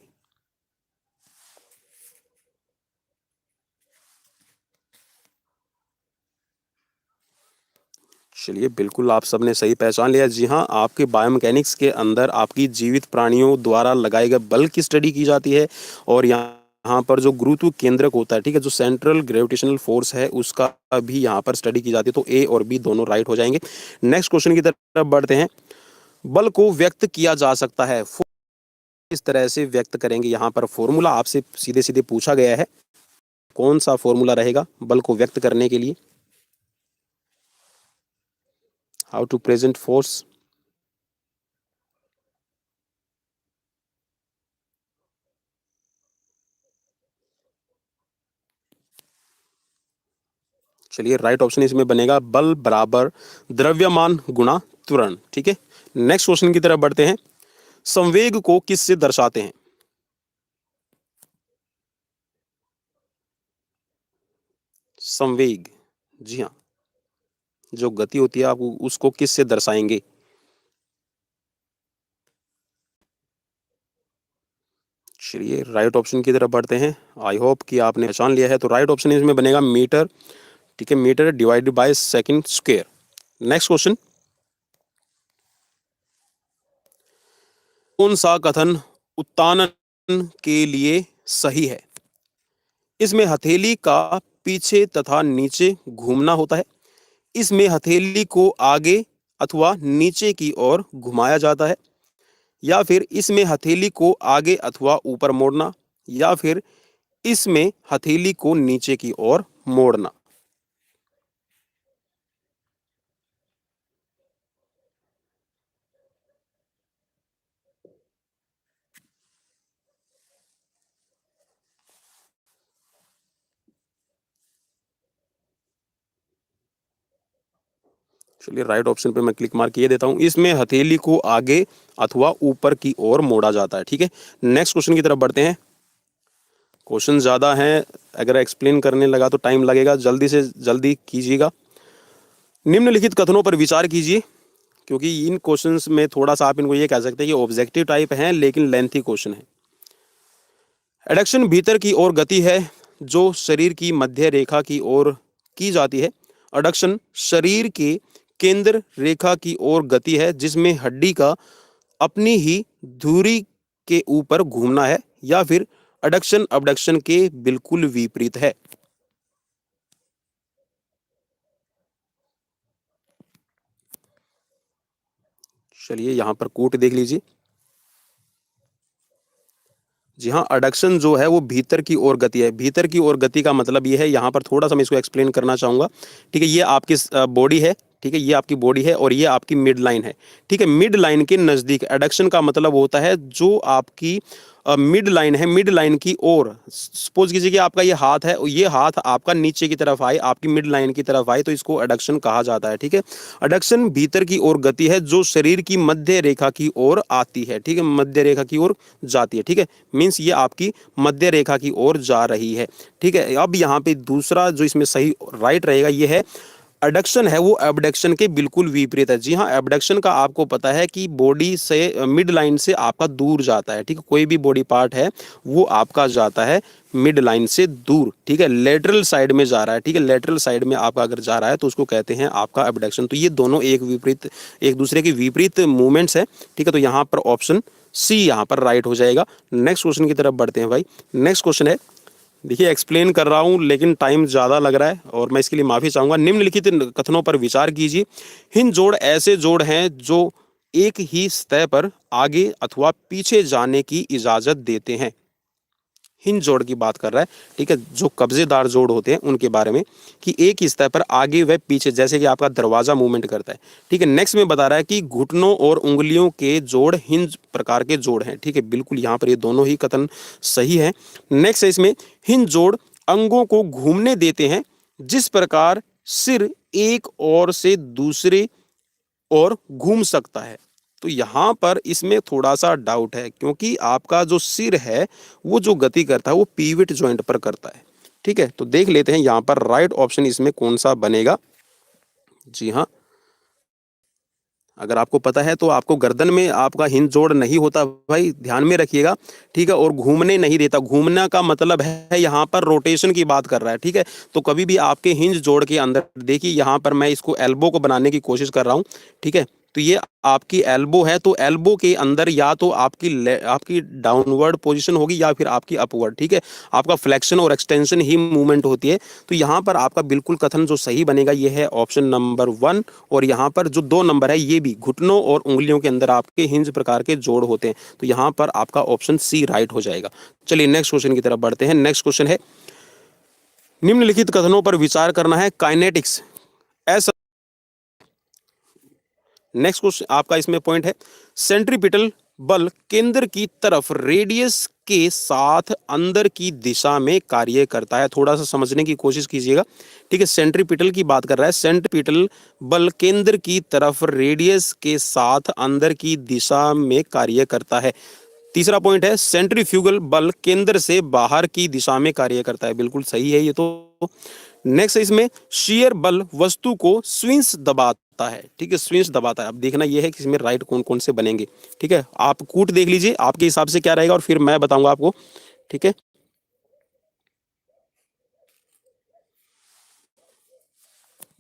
चलिए बिल्कुल आप सबने सही पहचान लिया। जी हाँ, आपके बायोमैकेनिक्स के अंदर आपकी जीवित प्राणियों द्वारा लगाए गए बल की स्टडी की जाती है, और यहाँ पर जो गुरुत्व केंद्रक होता है, ठीक है, जो सेंट्रल ग्रेविटेशनल फोर्स है उसका भी यहाँ पर स्टडी की जाती है। तो ए और बी दोनों राइट हो जाएंगे। नेक्स्ट क्वेश्चन की तरफ बढ़ते हैं। बल को व्यक्त किया जा सकता है, किस तरह से व्यक्त करेंगे? यहाँ पर फॉर्मूला आपसे सीधे सीधे पूछा गया है, कौन सा फॉर्मूला रहेगा बल को व्यक्त करने के लिए? How to present force? चलिए राइट ऑप्शन इसमें बनेगा बल बराबर द्रव्यमान गुणा त्वरण, ठीक है। नेक्स्ट क्वेश्चन की तरफ बढ़ते हैं। संवेग को किससे दर्शाते हैं? संवेग, जी हाँ, जो गति होती है आप उसको किससे दर्शाएंगे? चलिए राइट ऑप्शन की तरफ बढ़ते हैं। आई होप कि आपने पहचान लिया है। तो राइट ऑप्शन इसमें बनेगा मीटर, ठीक है, metre divided by second square. Next question, कौन सा कथन उत्तानन के लिए सही है? इसमें हथेली का पीछे तथा नीचे घूमना होता है, इसमें हथेली को आगे अथवा नीचे की ओर घुमाया जाता है, या फिर इसमें हथेली को आगे अथवा ऊपर मोड़ना, या फिर इसमें हथेली को नीचे की ओर मोड़ना। चलिए राइट ऑप्शन पे मैं क्लिक मार किए देता हूं। इसमें हथेली को आगे अथवा ऊपर की ओर मोड़ा जाता है, ठीक है। नेक्स्ट क्वेश्चन की तरफ बढ़ते हैं। क्वेश्चन ज्यादा हैं, अगर एक्सप्लेन करने लगा तो टाइम लगेगा, जल्दी से जल्दी कीजिएगा। निम्नलिखित कथनों पर विचार कीजिए, क्योंकि इन क्वेश्चंस में थोड़ा सा आप इनको ये कह सकते हैं कि ऑब्जेक्टिव टाइप हैं लेकिन लेंथी क्वेश्चन है। एडक्शन भीतर की ओर गति है जो शरीर की मध्य रेखा की ओर की जाती है। एडक्शन शरीर के केंद्र रेखा की ओर गति है जिसमें हड्डी का अपनी ही धुरी के ऊपर घूमना है, या फिर एडक्शन अबडक्शन के बिल्कुल विपरीत है। चलिए यहाँ पर कोट देख लीजिए। जी हाँ, अडक्शन जो है वो भीतर की ओर गति है। भीतर की ओर गति का मतलब ये है, यहाँ पर थोड़ा सा मैं इसको एक्सप्लेन करना चाहूँगा। ठीक है, ये आपकी बॉडी है। ठीक है, ये आपकी बॉडी है और ये आपकी मिड लाइन है। ठीक है, मिड लाइन के नज़दीक एडक्शन का मतलब होता है जो आपकी मिड लाइन है, मिड लाइन की ओर। सपोज कीजिए कि आपका ये हाथ है, ये हाथ आपका नीचे की तरफ आए, आपकी मिड लाइन की तरफ आए, तो इसको एडक्शन कहा जाता है। ठीक है, एडक्शन भीतर की ओर गति है जो शरीर की मध्य रेखा की ओर आती है। ठीक है, मध्य रेखा की ओर जाती है। ठीक है, मीन्स ये आपकी मध्य रेखा की ओर जा रही है। ठीक है, अब यहाँ पे दूसरा जो इसमें सही राइट रहेगा ये है, एडक्शन है वो एबडक्शन के बिल्कुल विपरीत है। जी हाँ, एबडक्शन का आपको पता है कि बॉडी से मिड लाइन से आपका दूर जाता है। ठीक है, कोई भी बॉडी पार्ट है वो आपका जाता है मिड लाइन से दूर। ठीक है, लेटरल साइड में जा रहा है। ठीक है, लेटरल साइड में आपका अगर जा रहा है तो उसको कहते हैं आपका एबडक्शन। तो ये दोनों एक दूसरे के विपरीत मूवमेंट्स है। ठीक है, तो यहाँ पर ऑप्शन सी यहाँ पर राइट हो जाएगा। नेक्स्ट क्वेश्चन की तरफ बढ़ते हैं भाई। नेक्स्ट क्वेश्चन है, देखिए एक्सप्लेन कर रहा हूँ लेकिन टाइम ज़्यादा लग रहा है और मैं इसके लिए माफ़ी चाहूँगा। निम्नलिखित कथनों पर विचार कीजिए। हिंद जोड़ ऐसे जोड़ हैं जो एक ही सतह पर आगे अथवा पीछे जाने की इजाज़त देते हैं। हिंज जोड़ की बात कर रहा है। ठीक है, जो कब्जेदार जोड़ होते हैं उनके बारे में, कि एक ही सतह पर आगे व पीछे, जैसे कि आपका दरवाजा मूवमेंट करता है। ठीक है, नेक्स्ट में बता रहा है कि घुटनों और उंगलियों के जोड़ हिंज प्रकार के जोड़ हैं। ठीक है, बिल्कुल यहाँ पर ये दोनों ही कथन सही है। नेक्स्ट है इसमें, हिंज जोड़ अंगों को घूमने देते हैं जिस प्रकार सिर एक ओर से दूसरे और घूम सकता है। तो यहाँ पर इसमें थोड़ा सा डाउट है, क्योंकि आपका जो सिर है वो जो गति करता है वो पीविट जॉइंट पर करता है। ठीक है, तो देख लेते हैं यहाँ पर राइट ऑप्शन इसमें कौन सा बनेगा। जी हाँ, अगर आपको पता है तो आपको गर्दन में आपका हिंज जोड़ नहीं होता भाई, ध्यान में रखिएगा। ठीक है, और घूमने नहीं देता। घूमना का मतलब है यहाँ पर रोटेशन की बात कर रहा है। ठीक है, तो कभी भी आपके हिंज जोड़ के अंदर देखिए, यहाँ पर मैं इसको एल्बो को बनाने की कोशिश कर रहा हूँ। ठीक है, तो ये आपकी एल्बो है, तो एल्बो के अंदर या तो आपकी डाउनवर्ड पोजीशन होगी या फिर आपकी अपवर्ड। ठीक है, आपका फ्लेक्शन और एक्सटेंशन ही मूवमेंट होती है। तो यहाँ पर आपका बिल्कुल कथन जो सही बनेगा ये है ऑप्शन नंबर 1। और यहाँ पर जो 2 नंबर है ये भी घुटनों और उंगलियों के अंदर आपके हिंज प्रकार के जोड़ होते हैं। तो यहाँ पर आपका ऑप्शन सी राइट हो जाएगा। चलिए नेक्स्ट क्वेश्चन की तरफ बढ़ते हैं। नेक्स्ट क्वेश्चन है, निम्नलिखित कथनों पर विचार करना है। काइनेटिक्स ऐसा, नेक्स्ट क्वेश्चन आपका इसमें पॉइंट है, सेंट्रीपिटल बल केंद्र की तरफ रेडियस के साथ अंदर की दिशा में कार्य करता है। थोड़ा सा समझने की कोशिश कीजिएगा। ठीक है, सेंट्रीपिटल की बात कर रहा है। सेंट्रीपिटल बल केंद्र की तरफ रेडियस के साथ अंदर की दिशा में कार्य करता है। तीसरा पॉइंट है, सेंट्रीफ्यूगल बल केंद्र से बाहर की दिशा में कार्य करता है। बिल्कुल सही है ये तो। नेक्स्ट है इसमें, शियर बल वस्तु को स्विंग्स दबाता है। ठीक है, स्विंग्स दबाता है। अब देखना यह है कि इसमें राइट कौन कौन से बनेंगे। ठीक है, आप कूट देख लीजिए आपके हिसाब से क्या रहेगा और फिर मैं बताऊंगा आपको। ठीक है,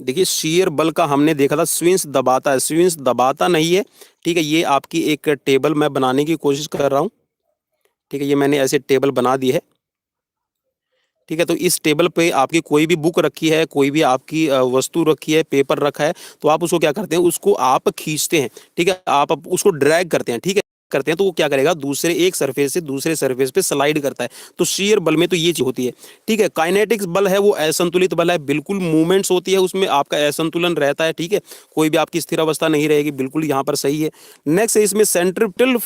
देखिए शियर बल का हमने देखा था स्विंग्स दबाता है, स्विंग्स दबाता नहीं है। ठीक है, ये आपकी एक टेबल मैं बनाने की कोशिश कर रहा हूँ। ठीक है, ये मैंने ऐसे टेबल बना दी है। ठीक है, तो इस टेबल पे आपकी कोई भी बुक रखी है, कोई भी आपकी वस्तु रखी है, पेपर रखा है, तो आप उसको क्या करते हैं, उसको आप खींचते हैं। ठीक है, आप उसको ड्रैग करते हैं। ठीक है, करते हैं तो वो क्या करेगा, दूसरे एक सरफेस से दूसरे सरफेस पे स्लाइड करता है। तो शियर बल में तो ये चीज होती है। ठीक है, काइनेटिक्स बल है वो असंतुलित बल है। बिल्कुल मूवमेंट्स होती है उसमें, आपका असंतुलन रहता है। ठीक है, कोई भी आपकी स्थिर अवस्था नहीं रहेगी। बिल्कुल यहाँ पर सही है। नेक्स्ट है इसमें, सेंट्रिपिटल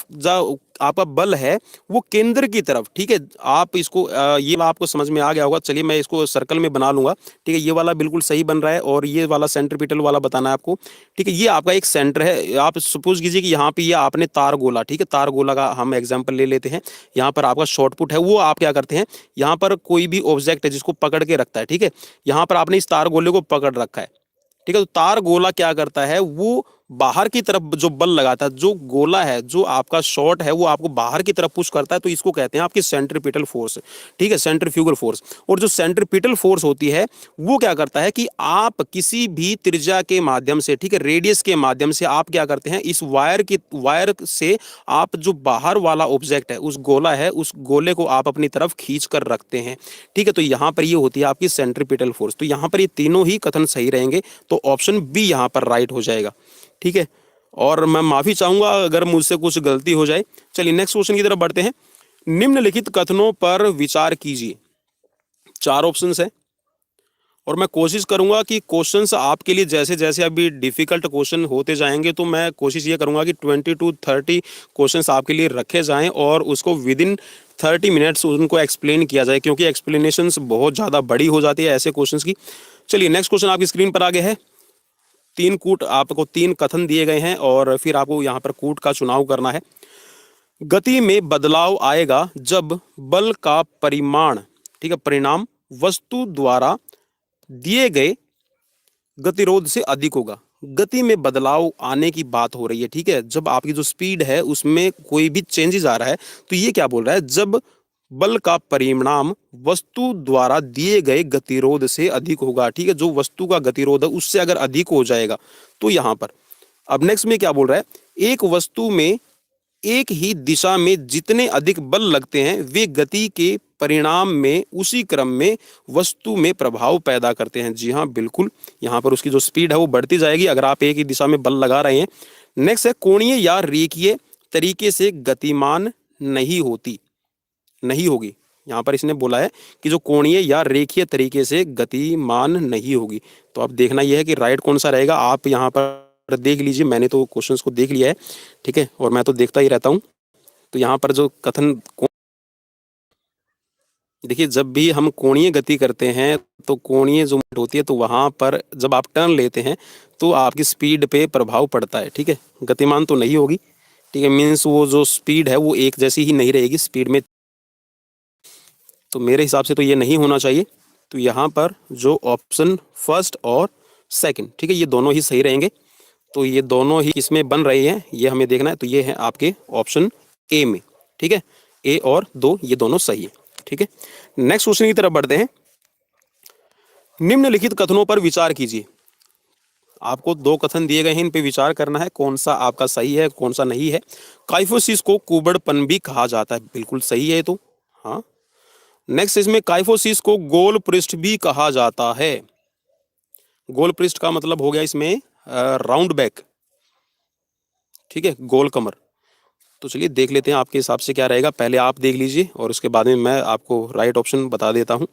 आपका बल है वो केंद्र की तरफ। ठीक है, आप इसको ये आपको समझ में आ गया होगा। चलिए मैं इसको सर्कल में बना लूंगा। ठीक है, ये वाला बिल्कुल सही बन रहा है और ये वाला सेंट्रिपिटल वाला बताना है आपको। ठीक है, ये आपका एक सेंटर है। आप सपोज कीजिए कि यहाँ पे ये आपने तार गोला, ठीक है, तार गोला का हम एग्जाम्पल ले लेते हैं। यहाँ पर आपका शॉर्टपुट है, वो आप क्या करते हैं, यहाँ पर कोई भी ऑब्जेक्ट है जिसको पकड़ के रखता है। ठीक है, यहाँ पर आपने इस तार गोले को पकड़ रखा है। ठीक है, तो तार गोला क्या करता है, वो बाहर की तरफ जो बल लगाता है, जो गोला है, जो आपका शॉट है, वो आपको बाहर की तरफ पुश करता है। तो इसको कहते हैं आपकी सेंट्रीपिटल फोर्स। ठीक है, सेंट्रीफ्यूगल फोर्स। और जो सेंट्रीपिटल फोर्स होती है वो क्या करता है कि आप किसी भी त्रिज्या के माध्यम से, ठीक है, रेडियस के माध्यम से आप क्या करते हैं, इस वायर से आप जो बाहर वाला ऑब्जेक्ट है, उस गोला है, उस गोले को आप अपनी तरफ खींच कर रखते हैं। ठीक है, तो यहाँ पर ये होती है आपकी सेंट्रीपिटल फोर्स। तो यहाँ पर ये तीनों ही कथन सही रहेंगे। तो ऑप्शन बी यहाँ पर राइट हो जाएगा। ठीक है, और मैं माफ़ी चाहूँगा अगर मुझसे कुछ गलती हो जाए। चलिए नेक्स्ट क्वेश्चन की तरफ बढ़ते हैं। निम्नलिखित कथनों पर विचार कीजिए। 4 ऑप्शंस हैं और मैं कोशिश करूंगा कि क्वेश्चंस आपके लिए जैसे जैसे अभी डिफिकल्ट क्वेश्चन होते जाएंगे तो मैं कोशिश ये करूंगा कि 20 to 30 क्वेश्चंस आपके लिए रखे जाएं और उसको विद इन 30 मिनट्स उनको एक्सप्लेन किया जाए, क्योंकि एक्सप्लेनेशंस बहुत ज़्यादा बड़ी हो जाती है ऐसे क्वेश्चंस की। चलिए नेक्स्ट क्वेश्चन आपकी स्क्रीन पर आगे है। 3 कूट, आपको 3 कथन दिए गए हैं और फिर आपको यहाँ पर कूट का चुनाव करना है। गति में बदलाव आएगा जब बल का परिमाण, ठीक है, परिणाम वस्तु द्वारा दिए गए गतिरोध से अधिक होगा। गति में बदलाव आने की बात हो रही है, ठीक है, जब आपकी जो स्पीड है उसमें कोई भी चेंजेस आ रहा है, तो ये क्या बोल रहा है, जब बल का परिणाम वस्तु द्वारा दिए गए गतिरोध से अधिक होगा, ठीक है, जो वस्तु का गतिरोध है उससे अगर अधिक हो जाएगा तो यहां पर। अब नेक्स्ट में क्या बोल रहा है, एक वस्तु में एक ही दिशा में जितने अधिक बल लगते हैं वे गति के परिणाम में उसी क्रम में वस्तु में प्रभाव पैदा करते हैं। जी हाँ, बिल्कुल, यहाँ पर उसकी जो स्पीड है वो बढ़ती जाएगी अगर आप एक ही दिशा में बल लगा रहे हैं। नेक्स्ट है, कोणीय या रेखीय तरीके से गतिमान नहीं होती, नहीं होगी। यहाँ पर इसने बोला है कि जो कोणीय या रेखीय तरीके से गतिमान नहीं होगी। तो अब देखना यह है कि राइट कौन सा रहेगा। आप यहाँ पर देख लीजिए, मैंने तो क्वेश्चंस को देख लिया है, ठीक है, और मैं तो देखता ही रहता हूँ। तो यहाँ पर जो कथन, देखिए, जब भी हम कोणीय गति करते हैं तो कोणीय जो मूवमेंट होती है तो वहाँ पर जब आप टर्न लेते हैं तो आपकी स्पीड पे प्रभाव पड़ता है, ठीक है, गतिमान तो नहीं होगी, ठीक है, मीन्स वो जो स्पीड है वो एक जैसी ही नहीं रहेगी स्पीड में। तो मेरे हिसाब से तो ये नहीं होना चाहिए। तो यहाँ पर जो ऑप्शन फर्स्ट और सेकंड, ठीक है, ये दोनों ही सही रहेंगे। तो ये दोनों ही इसमें बन रही हैं, ये हमें देखना है। तो ये है आपके ऑप्शन ए में, ठीक है, ए और 2 ये दोनों सही है, ठीक है। नेक्स्ट क्वेश्चन की तरफ बढ़ते हैं। निम्नलिखित कथनों पर विचार कीजिए। आपको 2 कथन दिए गए हैं, इन पे विचार करना है, कौन सा आपका सही है कौन सा नहीं है। काइफोसिस को कुबड़पन भी कहा जाता है, बिल्कुल सही है। तो हाँ, नेक्स्ट इसमें काइफोसिस को गोल पृष्ठ भी कहा जाता है। गोल पृष्ठ का मतलब हो गया इसमें राउंड बैक, ठीक है, गोल कमर। तो चलिए देख लेते हैं आपके हिसाब से क्या रहेगा। पहले आप देख लीजिए और उसके बाद में मैं आपको राइट ऑप्शन बता देता हूं।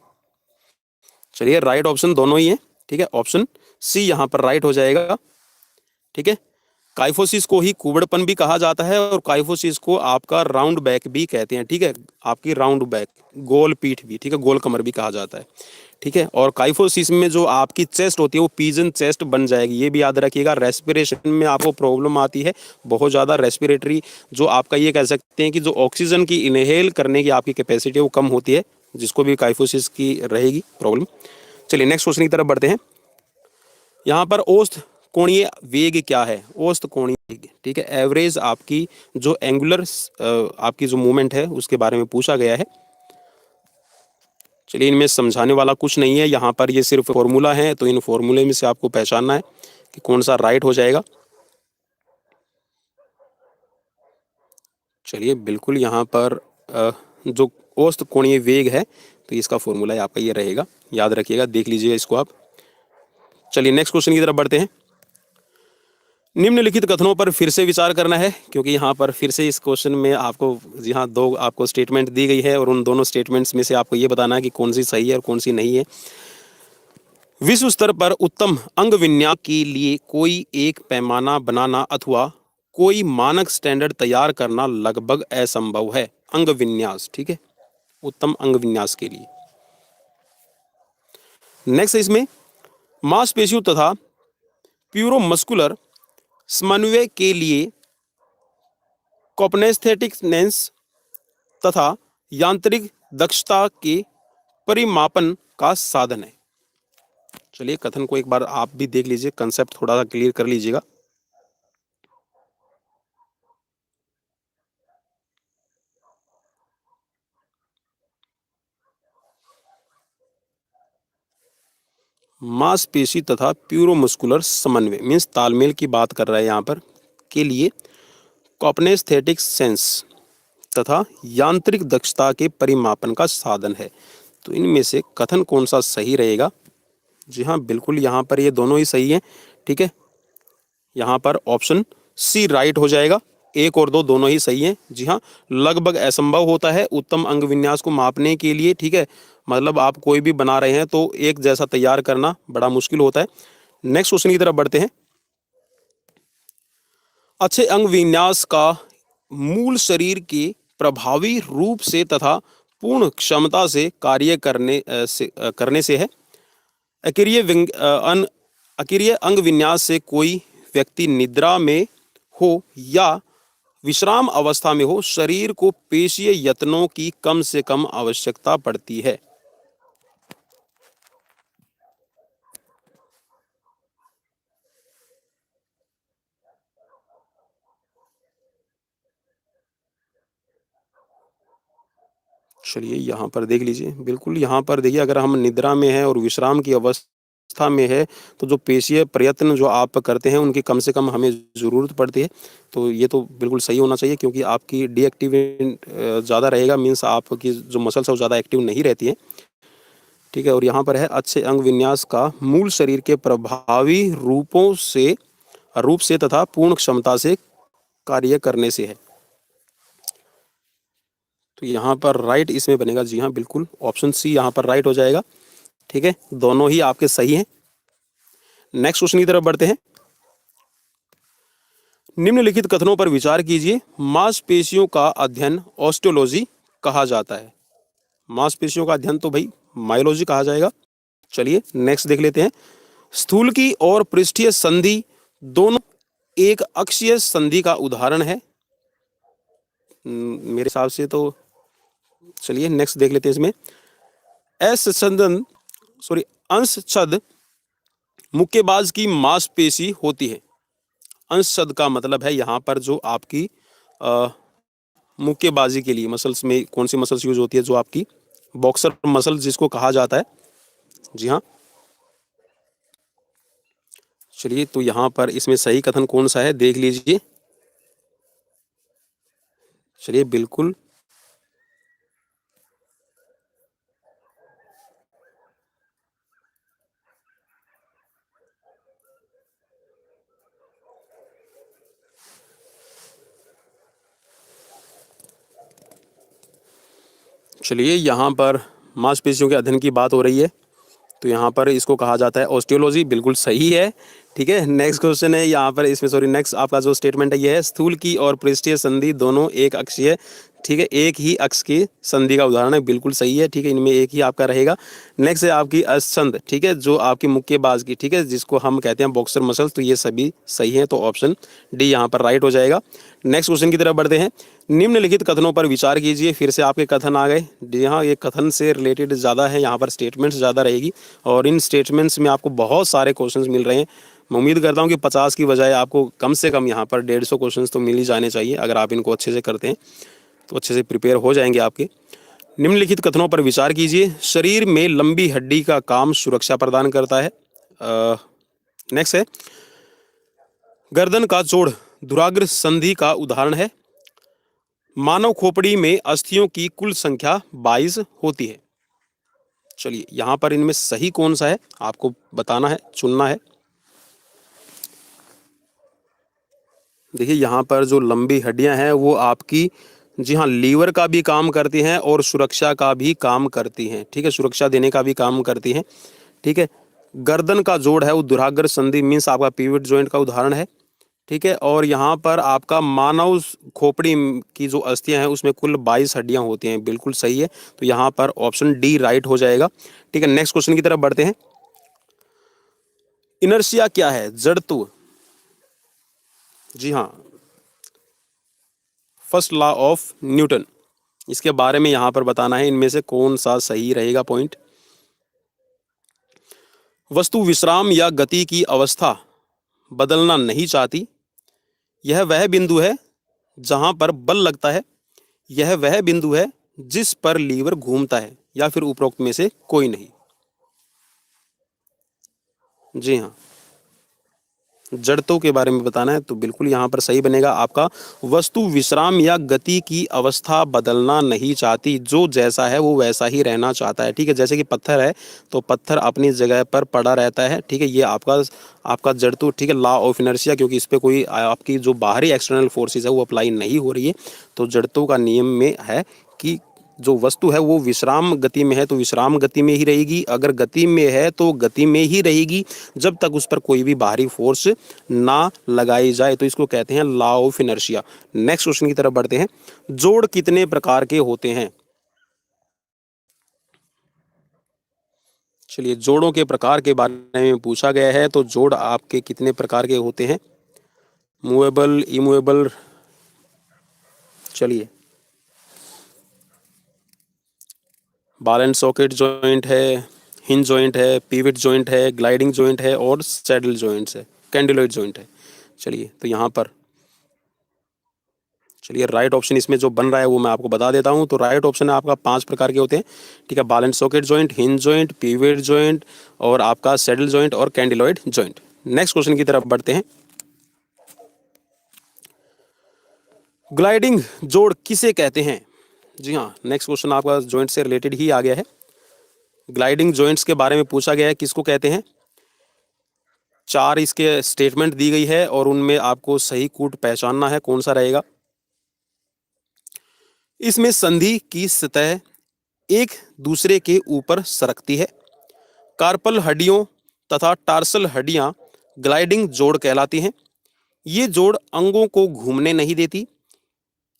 चलिए, राइट ऑप्शन दोनों ही है, ठीक है, ऑप्शन सी यहाँ पर राइट हो जाएगा, ठीक है। काइफोसिस को ही कुबड़पन भी कहा जाता है और काइफोसिस को आपका राउंड बैक भी कहते हैं, ठीक है, आपकी राउंड बैक, गोल पीठ भी, ठीक है, गोल कमर भी कहा जाता है, ठीक है। और काइफोसिस में जो आपकी चेस्ट होती है वो पिजन चेस्ट बन जाएगी, ये भी याद रखिएगा। रेस्पिरेशन में आपको प्रॉब्लम आती है बहुत ज़्यादा, रेस्पिरेटरी जो आपका, ये कह सकते हैं कि जो ऑक्सीजन की इनहेल करने की आपकी कैपेसिटी है वो कम होती है, जिसको भी काइफोसिस की रहेगी प्रॉब्लम। चलिए नेक्स्ट क्वेश्चन की तरफ बढ़ते हैं। यहाँ पर औसत कोणीय वेग क्या है, औसत कोणीय वेग, ठीक है, एवरेज आपकी जो एंगुलर आपकी जो मूवमेंट है उसके बारे में पूछा गया है। चलिए, इनमें समझाने वाला कुछ नहीं है, यहाँ पर ये सिर्फ फॉर्मूला है, तो इन फॉर्मूले में से आपको पहचानना है कि कौन सा राइट हो जाएगा। चलिए, बिल्कुल यहाँ पर जो औसत कोणीय वेग है तो इसका फॉर्मूला आपका ये रहेगा, याद रखिएगा, देख लीजिएगा इसको आप। चलिए नेक्स्ट क्वेश्चन की तरफ बढ़ते हैं। निम्नलिखित कथनों पर फिर से विचार करना है, क्योंकि यहाँ पर फिर से इस क्वेश्चन में आपको, जी हाँ, 2 आपको स्टेटमेंट दी गई है और उन दोनों स्टेटमेंट्स में से आपको ये बताना है कि कौन सी सही है और कौन सी नहीं है। विश्व स्तर पर उत्तम अंग विन्यास के लिए कोई एक पैमाना बनाना अथवा कोई मानक स्टैंडर्ड तैयार करना लगभग असंभव है। अंग विन्यास, ठीक है, उत्तम अंग विन्यास के लिए। नेक्स्ट इसमें मांसपेशियों तथा प्यूरोमस्कुलर समन्वय के लिए कॉग्निटिवनेस तथा यांत्रिक दक्षता के परिमापन का साधन है। चलिए, कथन को एक बार आप भी देख लीजिए, कंसेप्ट थोड़ा सा क्लियर कर लीजिएगा। मांसपेशी तथा प्यूरोमस्कुलर समन्वय मीन्स तालमेल की बात कर रहा है यहाँ पर, के लिए कॉग्निटिव सेंस तथा यांत्रिक दक्षता के परिमापन का साधन है। तो इनमें से कथन कौन सा सही रहेगा? जी हाँ, बिल्कुल यहाँ पर ये दोनों ही सही हैं, ठीक है। यहाँ पर ऑप्शन सी राइट हो जाएगा। एक और दो दोनों ही सही हैं। जी हाँ, लगभग असंभव होता है उत्तम अंग विन्यास को मापने के लिए। ठीक है, मतलब आप कोई भी बना रहे हैं तो एक जैसा तैयार करना बड़ा मुश्किल होता है। नेक्स्ट क्वेश्चन की तरफ बढ़ते हैं। अच्छे अंग विन्यास का मूल शरीर के प्रभावी रूप से तथा पूर्ण क्षमता से कार्य करने से है। अक्रिय अक्रिय अंग विन्यास से कोई व्यक्ति निद्रा में हो या विश्राम अवस्था में हो, शरीर को पेशीय यत्नों की कम से कम आवश्यकता पड़ती है। चलिए यहाँ पर देख लीजिए, बिल्कुल यहाँ पर देखिए, अगर हम निद्रा में हैं और विश्राम की अवस्था में है तो जो पेशीय प्रयत्न जो आप करते हैं उनकी कम से कम हमें ज़रूरत पड़ती है। तो ये तो बिल्कुल सही होना चाहिए, क्योंकि आपकी डीएक्टिवेट ज़्यादा रहेगा, मीन्स आपकी जो मसल्स है वो ज़्यादा एक्टिव नहीं रहती हैं। ठीक है, और यहाँ पर है अच्छे अंग विन्यास का मूल शरीर के प्रभावी रूप से तथा पूर्ण क्षमता से कार्य करने से है। तो यहाँ पर राइट इसमें बनेगा। जी हाँ, बिल्कुल ऑप्शन सी यहाँ पर राइट हो जाएगा। ठीक है, दोनों ही आपके सही हैं। नेक्स्ट क्वेश्चन की तरफ बढ़ते हैं। निम्नलिखित कथनों पर विचार कीजिए। मांसपेशियों का अध्ययन ऑस्टियोलॉजी कहा जाता है। मांसपेशियों का अध्ययन तो भाई मायोलॉजी कहा जाएगा। चलिए नेक्स्ट देख लेते हैं। स्थूलकी और पृष्ठीय संधि दोनों एक अक्षीय संधि का उदाहरण है। मेरे हिसाब से तो चलिए नेक्स्ट देख लेते हैं। इसमें अंशछद मुक्केबाज की मांसपेशी होती है। अंशछद का मतलब है यहाँ पर जो आपकी मुक्केबाजी के लिए मसल्स में कौन सी मसल्स यूज होती है, जो आपकी बॉक्सर मसल जिसको कहा जाता है। जी हाँ, चलिए तो यहाँ पर इसमें सही कथन कौन सा है देख लीजिए। चलिए बिल्कुल चलिए यहाँ पर मांसपेशियों के अध्ययन की बात हो रही है, तो यहाँ पर इसको कहा जाता है ऑस्टियोलॉजी। बिल्कुल सही है। ठीक है, नेक्स्ट क्वेश्चन है यहाँ पर इसमें, सॉरी नेक्स्ट आपका जो स्टेटमेंट है ये है स्थूल की और पृष्ठीय संधि दोनों एक अक्षीय, ठीक है, एक ही अक्ष की संधि का उदाहरण है। बिल्कुल सही है। ठीक है, इनमें एक ही आपका रहेगा। नेक्स्ट है आपकी अस्कंध, ठीक है, जो आपकी मुक्केबाज की, ठीक है, जिसको हम कहते हैं बॉक्सर मसल्स। तो ये सभी सही हैं, तो ऑप्शन डी यहाँ पर राइट हो जाएगा। नेक्स्ट क्वेश्चन की तरफ बढ़ते हैं। निम्नलिखित कथनों पर विचार कीजिए। फिर से आपके कथन आ गए। जी हाँ, ये कथन से रिलेटेड ज़्यादा है, यहाँ पर स्टेटमेंट्स ज़्यादा रहेगी और इन स्टेटमेंट्स में आपको बहुत सारे क्वेश्चंस मिल रहे हैं। मैं उम्मीद करता हूँ कि 50 की बजाय आपको कम से कम यहाँ पर 150 क्वेश्चंस तो मिल ही जाने चाहिए। अगर आप इनको अच्छे से करते हैं तो अच्छे से प्रिपेयर हो जाएंगे आपके। निम्नलिखित कथनों पर विचार कीजिए। शरीर में लंबी हड्डी का काम सुरक्षा प्रदान करता है। नेक्स्ट है गर्दन का जोड़ दुराग्र संधि का उदाहरण है। मानव खोपड़ी में अस्थियों की कुल संख्या 22 होती है। चलिए यहाँ पर इनमें सही कौन सा है आपको बताना है, चुनना है। देखिए यहाँ पर जो लंबी हड्डियां हैं वो आपकी, जी हाँ, लीवर का भी काम करती हैं और सुरक्षा का भी काम करती हैं। ठीक है, सुरक्षा देने का भी काम करती हैं। ठीक है, गर्दन का जोड़ है वो दुराग्र संधि मीन्स आपका पिवट जॉइंट का उदाहरण है। ठीक है, और यहाँ पर आपका मानव खोपड़ी की जो अस्थियां हैं उसमें कुल 22 हड्डियां होती हैं। बिल्कुल सही है, तो यहाँ पर ऑप्शन डी राइट हो जाएगा। ठीक है, नेक्स्ट क्वेश्चन की तरफ बढ़ते हैं। इनर्शिया क्या है? जड़त्व। जी हाँ, फर्स्ट लॉ ऑफ न्यूटन, इसके बारे में यहाँ पर बताना है। इनमें से कौन सा सही रहेगा पॉइंट। वस्तु विश्राम या गति की अवस्था बदलना नहीं चाहती। यह वह बिंदु है जहां पर बल लगता है। यह वह बिंदु है जिस पर लीवर घूमता है, या फिर उपरोक्त में से कोई नहीं। जी हाँ, जड़त्व के बारे में बताना है, तो बिल्कुल यहाँ पर सही बनेगा आपका वस्तु विश्राम या गति की अवस्था बदलना नहीं चाहती, जो जैसा है वो वैसा ही रहना चाहता है। ठीक है, जैसे कि पत्थर है तो पत्थर अपनी जगह पर पड़ा रहता है। ठीक है, ये आपका आपका जड़त्व, ठीक है, लॉ ऑफ इनर्शिया, क्योंकि इस पे कोई आपकी जो बाहरी एक्सटर्नल फोर्सेस है वो अप्लाई नहीं हो रही है। तो जड़त्व का नियम में है कि जो वस्तु है वो विश्राम गति में है तो विश्राम गति में ही रहेगी, अगर गति में है तो गति में ही रहेगी, जब तक उस पर कोई भी बाहरी फोर्स ना लगाई जाए। तो इसको कहते हैं law of inertia. Next question की तरफ बढ़ते हैं। जोड़ कितने प्रकार के होते हैं? चलिए, जोड़ों के प्रकार के बारे में पूछा गया है, तो जोड़ आपके कितने प्रकार के होते हैं? मूवेबल, इमूवेबल, चलिए, बॉल एंड सॉकेट जॉइंट है, हिंज जॉइंट है, पिवट जॉइंट है, ग्लाइडिंग जॉइंट है और सैडल जॉइंट्स है, कैंडिलॉइड जॉइंट है। चलिए, तो यहाँ पर चलिए राइट ऑप्शन इसमें जो बन रहा है वो मैं आपको बता देता हूँ। तो राइट ऑप्शन है आपका 5 प्रकार के होते हैं। ठीक है, ball and socket joint, hinge joint, pivot joint और आपका सैडल जॉइंट और कैंडिलॉइड जॉइंट। नेक्स्ट क्वेश्चन की तरफ बढ़ते हैं। ग्लाइडिंग जोड़ किसे कहते हैं? जी हाँ, नेक्स्ट क्वेश्चन आपका जॉइंट से रिलेटेड ही आ गया है। ग्लाइडिंग जॉइंट्स के बारे में पूछा गया है, किसको कहते हैं? 4 इसके स्टेटमेंट दी गई है और उनमें आपको सही कूट पहचानना है, कौन सा रहेगा। इसमें संधि की सतह एक दूसरे के ऊपर सरकती है। कार्पल हड्डियों तथा टार्सल हड्डियां ग्लाइडिंग जोड़ कहलाती हैं। ये जोड़ अंगों को घूमने नहीं देती।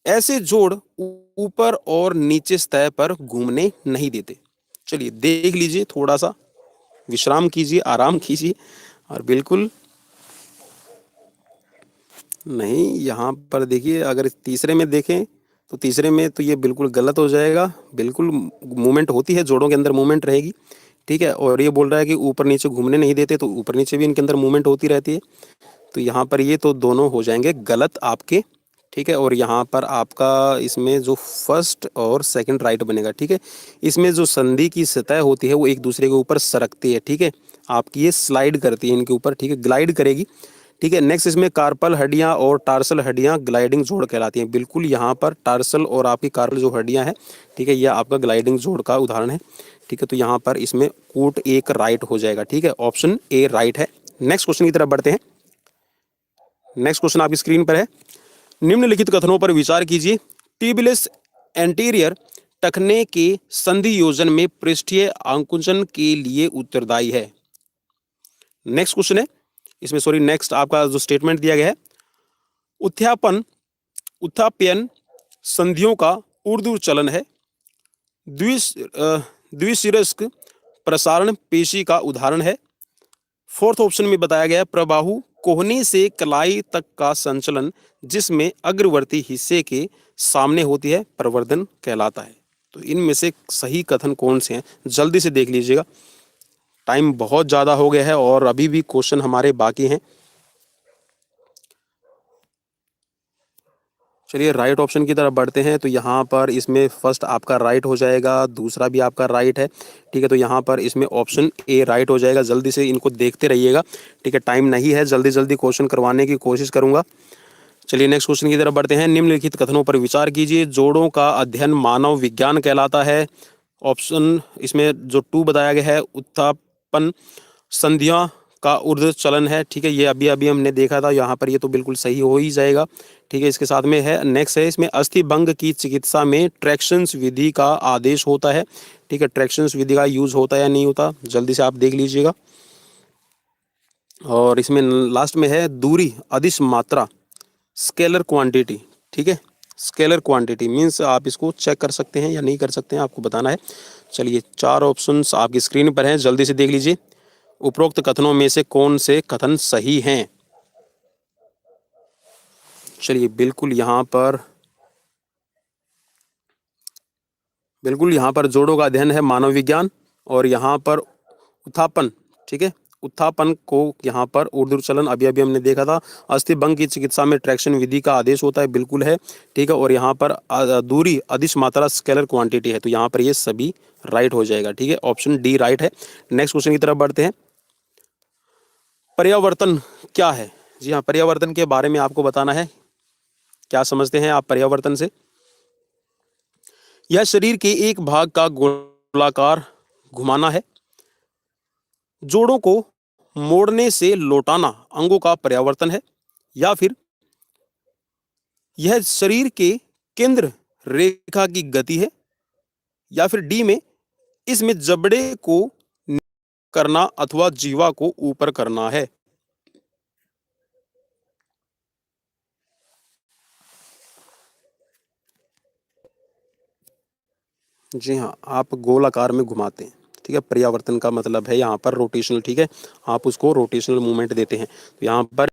ऐसे जोड़ ऊपर और नीचे सतह पर घूमने नहीं देते। चलिए देख लीजिए, थोड़ा सा विश्राम कीजिए, आराम कीजिए और बिल्कुल नहीं, यहाँ पर देखिए, अगर तीसरे में देखें तो तीसरे में तो ये बिल्कुल गलत हो जाएगा। बिल्कुल मूवमेंट होती है, जोड़ों के अंदर मूवमेंट रहेगी। ठीक है, और ये बोल रहा है कि ऊपर नीचे घूमने नहीं देते, तो ऊपर नीचे भी इनके अंदर मूवमेंट होती रहती है। तो यहाँ पर ये तो दोनों हो जाएंगे गलत आपके। ठीक है, और यहाँ पर आपका इसमें जो फर्स्ट और सेकंड राइट बनेगा। ठीक है, इसमें जो संधि की सतह होती है वो एक दूसरे के ऊपर सरकती है। ठीक है, आपकी ये स्लाइड करती है इनके ऊपर। ठीक है, ग्लाइड करेगी। ठीक है, नेक्स्ट इसमें कार्पल हड्डियां और टार्सल हड्डियां ग्लाइडिंग जोड़ कहलाती हैं। बिल्कुल यहाँ पर टार्सल और आपकी कार्पल जो हड्डियां हैं, ठीक है, यह आपका ग्लाइडिंग जोड़ का उदाहरण है। ठीक है, तो यहाँ पर इसमें कूट एक राइट हो जाएगा। ठीक है, ऑप्शन ए राइट है। नेक्स्ट क्वेश्चन की तरफ बढ़ते हैं। नेक्स्ट क्वेश्चन आपकी स्क्रीन पर है। निम्नलिखित कथनों पर विचार कीजिए। टिबियस एंटीरियर टखने के संधि योजन में पृष्ठीय आकुंचन के लिए उत्तरदायी है। नेक्स्ट क्वेश्चन है इसमें, सॉरी, नेक्स्ट आपका जो स्टेटमेंट दिया गया है, उत्थापयन संधियों का ऊर्ध्व चलन है। द्विशिरस्क प्रसारण पेशी का उदाहरण है। फोर्थ ऑप्शन में बताया गया प्रबाहु कोहनी से कलाई तक का संचलन, जिसमें अग्रवर्ती हिस्से के सामने होती है, प्रवर्धन कहलाता है। तो इनमें से सही कथन कौन से हैं, जल्दी से देख लीजिएगा, टाइम बहुत ज़्यादा हो गया है और अभी भी क्वेश्चन हमारे बाकी हैं। चलिए राइट ऑप्शन की तरफ बढ़ते हैं। तो यहाँ पर इसमें फर्स्ट आपका राइट हो जाएगा, दूसरा भी आपका राइट है। ठीक है, तो यहाँ पर इसमें ऑप्शन ए राइट हो जाएगा। जल्दी से इनको देखते रहिएगा। ठीक है, टाइम नहीं है, जल्दी जल्दी क्वेश्चन करवाने की कोशिश करूँगा। चलिए नेक्स्ट क्वेश्चन की तरफ बढ़ते हैं। निम्नलिखित कथनों पर विचार कीजिए। जोड़ों का अध्ययन मानव विज्ञान कहलाता है। ऑप्शन इसमें जो 2 बताया गया है, उत्थापन संधियां का ऊर्ध्व चलन है। ठीक है, ये अभी अभी हमने देखा था, यहाँ पर ये तो बिल्कुल सही हो ही जाएगा। ठीक है, इसके साथ में है, नेक्स्ट है इसमें, अस्थि भंग की चिकित्सा में ट्रैक्शंस विधि का आदेश होता है। ठीक है, ट्रैक्शंस विधि का यूज होता है या नहीं होता, जल्दी से आप देख लीजिएगा। और इसमें लास्ट में है दूरी अदिश मात्रा, स्केलर क्वांटिटी। ठीक है, स्केलर क्वांटिटी मीन्स आप इसको चेक कर सकते हैं या नहीं कर सकते हैं, आपको बताना है। चलिए 4 ऑप्शंस आपकी स्क्रीन पर हैं, जल्दी से देख लीजिए। उपरोक्त कथनों में से कौन से कथन सही हैं? चलिए बिल्कुल यहाँ पर जोड़ों का अध्ययन है मानव विज्ञान, और यहाँ पर उत्थापन, ठीक है, उत्थापन को यहाँ पर ऊर्ध्व चलन अभी अभी हमने देखा था। अस्थि भंग की चिकित्सा में ट्रैक्शन विधि का आदेश होता है, बिल्कुल है। ठीक है, और यहाँ पर दूरी अदिश मात्रा स्केलर क्वांटिटी है, तो यहाँ पर ये सभी राइट हो जाएगा। ठीक है, ऑप्शन डी राइट है। नेक्स्ट क्वेश्चन की तरफ बढ़ते हैं। पर्यावर्तन क्या है? जी हाँ, पर्यावर्तन के बारे में आपको बताना है। क्या समझते हैं आप पर्यावर्तन से? यह शरीर के एक भाग का गोलाकार घुमाना है। जोड़ों को मोड़ने से लौटाना अंगों का पर्यावर्तन है। या फिर यह शरीर के केंद्र रेखा की गति है। या फिर डी में इसमें जबड़े को करना अथवा जीवा को ऊपर करना है। जी हाँ, आप गोल आकार में घुमाते हैं। ठीक है, पर्यावर्तन का मतलब है यहाँ पर रोटेशनल। ठीक है, आप उसको रोटेशनल मूवमेंट देते हैं। तो यहाँ पर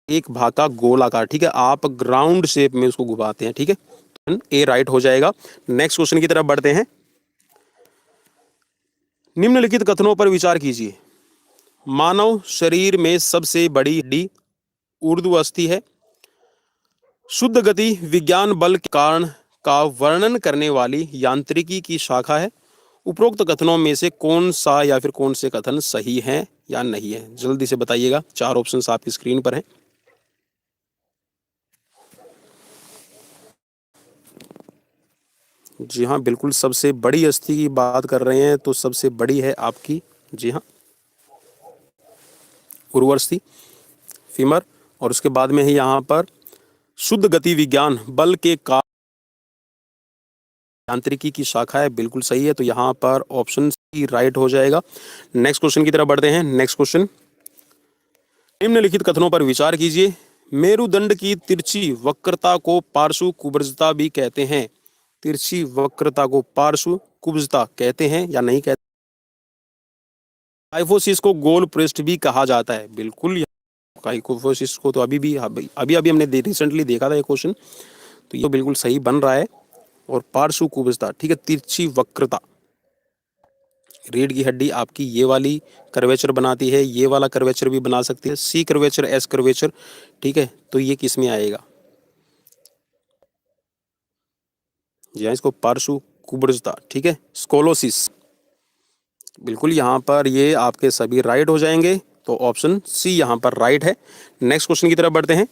एक भाग का गोल आकार, ठीक है, आप ग्राउंड शेप में उसको घुमाते हैं। ठीक है, ए राइट हो जाएगा। नेक्स्ट क्वेश्चन की तरफ बढ़ते हैं। निम्नलिखित कथनों पर विचार कीजिए। मानव शरीर में सबसे बड़ी हड्डी ऊर्ध्व अस्थि है। शुद्ध गति विज्ञान बल के कारण का वर्णन करने वाली यांत्रिकी की शाखा है। उपरोक्त कथनों में से कौन सा या फिर कौन से कथन सही हैं या नहीं है? जल्दी से बताइएगा। 4 ऑप्शंस आपकी स्क्रीन पर हैं। जी हाँ, बिल्कुल सबसे बड़ी अस्थि की बात कर रहे हैं तो सबसे बड़ी है आपकी, जी हाँ, उर्वरस्थि, फीमर। और उसके बाद में है यहाँ पर शुद्ध गति विज्ञान बल के कारण यांत्रिकी की शाखा है। बिल्कुल सही है, तो यहाँ पर ऑप्शन सी राइट हो जाएगा। नेक्स्ट क्वेश्चन की तरफ बढ़ते हैं। नेक्स्ट क्वेश्चन, निम्नलिखित कथनों पर विचार कीजिए। मेरुदंड की तिरछी वक्रता को पार्श्व कुब्जता भी कहते हैं। तिरछी वक्रता को पार्श्व कुब्जता कहते हैं या नहीं कहते? काइफोसिस को गोल पृष्ठ भी कहा जाता है। बिल्कुल, काइफोसिस को तो अभी अभी हमने रिसेंटली देखा था ये क्वेश्चन, तो ये बिल्कुल सही बन रहा है। और पार्श्व कुब्जता, ठीक है, तिरछी वक्रता, रीढ़ की हड्डी आपकी ये वाली कर्वेचर बनाती है, ये वाला कर्वेचर भी बना सकती है, सी कर्वेचर, एस कर्वेचर। ठीक है, तो ये किस में आएगा? जी हाँ, इसको पार्श्व कुब्जता, ठीक है, स्कोलोसिस। बिल्कुल, यहाँ पर ये आपके सभी राइट हो जाएंगे, तो ऑप्शन सी यहाँ पर राइट है। नेक्स्ट क्वेश्चन की तरफ बढ़ते हैं।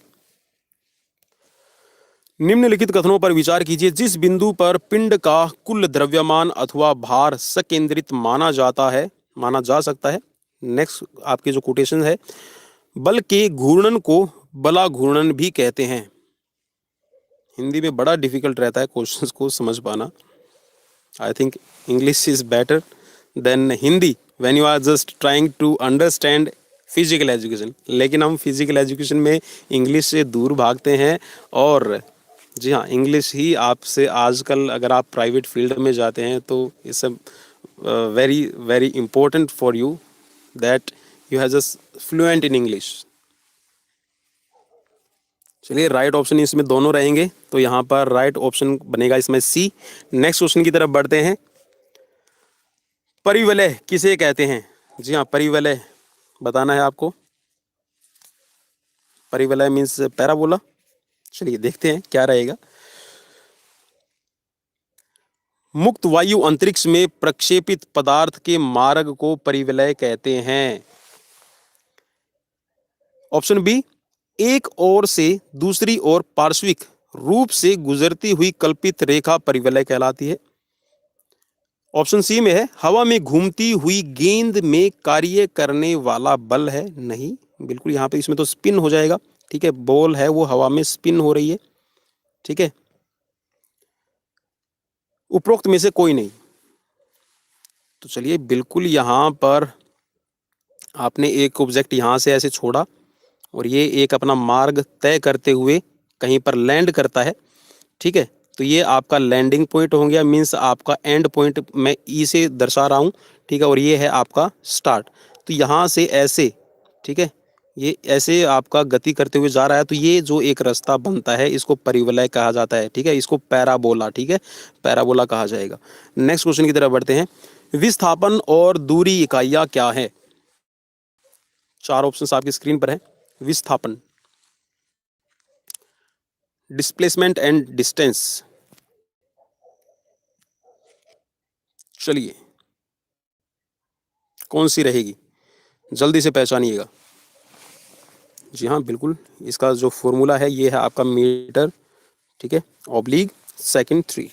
निम्नलिखित कथनों पर विचार कीजिए। जिस बिंदु पर पिंड का कुल द्रव्यमान अथवा भार सकेंद्रित माना जा सकता है। नेक्स्ट आपकी जो कोटेशन है, बल के घूर्णन को बला घूर्णन भी कहते हैं। हिंदी में बड़ा डिफिकल्ट रहता है क्वेश्चंस को समझ पाना। I think English is better than Hindi when you are just trying to understand physical education. लेकिन हम फिजिकल एजुकेशन में इंग्लिश से दूर भागते हैं। और जी हाँ, इंग्लिश ही आपसे आजकल अगर आप प्राइवेट फील्ड में जाते हैं तो it's very very important for you that you have just fluent in English. चलिए, राइट ऑप्शन इसमें दोनों रहेंगे, तो यहाँ पर राइट ऑप्शन बनेगा इसमें सी। नेक्स्ट क्वेश्चन की तरफ बढ़ते हैं। परिवलय किसे कहते हैं? जी हाँ, परिवलय बताना है आपको। परिवलय मीन्स पैराबोला। चलिए देखते हैं क्या रहेगा। मुक्त वायु अंतरिक्ष में प्रक्षेपित पदार्थ के मार्ग को परिवलय कहते हैं। ऑप्शन बी, एक ओर से दूसरी ओर पार्श्विक रूप से गुजरती हुई कल्पित रेखा परिवलय कहलाती है। ऑप्शन सी में है हवा में घूमती हुई गेंद में कार्य करने वाला बल है। नहीं, बिल्कुल यहाँ पे इसमें तो स्पिन हो जाएगा। ठीक है, बॉल है वो हवा में स्पिन हो रही है। ठीक है, उपरोक्त में से कोई नहीं। तो चलिए, बिल्कुल यहाँ पर आपने एक ऑब्जेक्ट यहाँ से ऐसे छोड़ा और ये एक अपना मार्ग तय करते हुए कहीं पर लैंड करता है। ठीक है, तो ये आपका लैंडिंग पॉइंट हो गया, मीन्स आपका एंड पॉइंट मैं ई से दर्शा रहा हूँ। ठीक है, और ये है आपका स्टार्ट। तो यहाँ से ऐसे, ठीक है, ये ऐसे आपका गति करते हुए जा रहा है, तो ये जो एक रास्ता बनता है इसको परिवलय कहा जाता है। ठीक है, इसको पैराबोला, ठीक है, पैराबोला कहा जाएगा। नेक्स्ट क्वेश्चन की तरफ बढ़ते हैं। विस्थापन और दूरी इकाइयाँ क्या है? 4 ऑप्शंस आपकी स्क्रीन पर है। विस्थापन, डिस्प्लेसमेंट एंड डिस्टेंस। चलिए, कौन सी रहेगी? जल्दी से पहचानिएगा। जी हाँ, बिल्कुल। इसका जो फॉर्मूला है ये है आपका मीटर, ठीक है, ऑब्लिक सेकंड 3।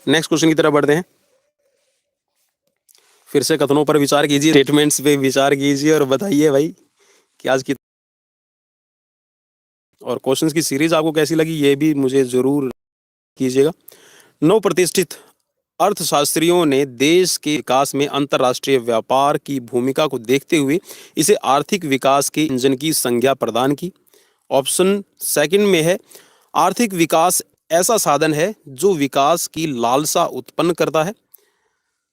नेक्स्ट क्वेश्चन की तरफ बढ़ते हैं। फिर से कथनों पर विचार कीजिए, स्टेटमेंट्स पे विचार कीजिए और बताइए भाई कि आज की और क्वेश्चंस की सीरीज आपको कैसी लगी ये भी मुझे जरूर कीजिएगा। 9 प्रतिष्ठित अर्थशास्त्रियों ने देश के विकास में अंतर्राष्ट्रीय व्यापार की भूमिका को देखते हुए इसे आर्थिक विकास के इंजन की संज्ञा प्रदान की। ऑप्शन सेकंड में है, आर्थिक विकास ऐसा साधन है जो विकास की लालसा उत्पन्न करता है,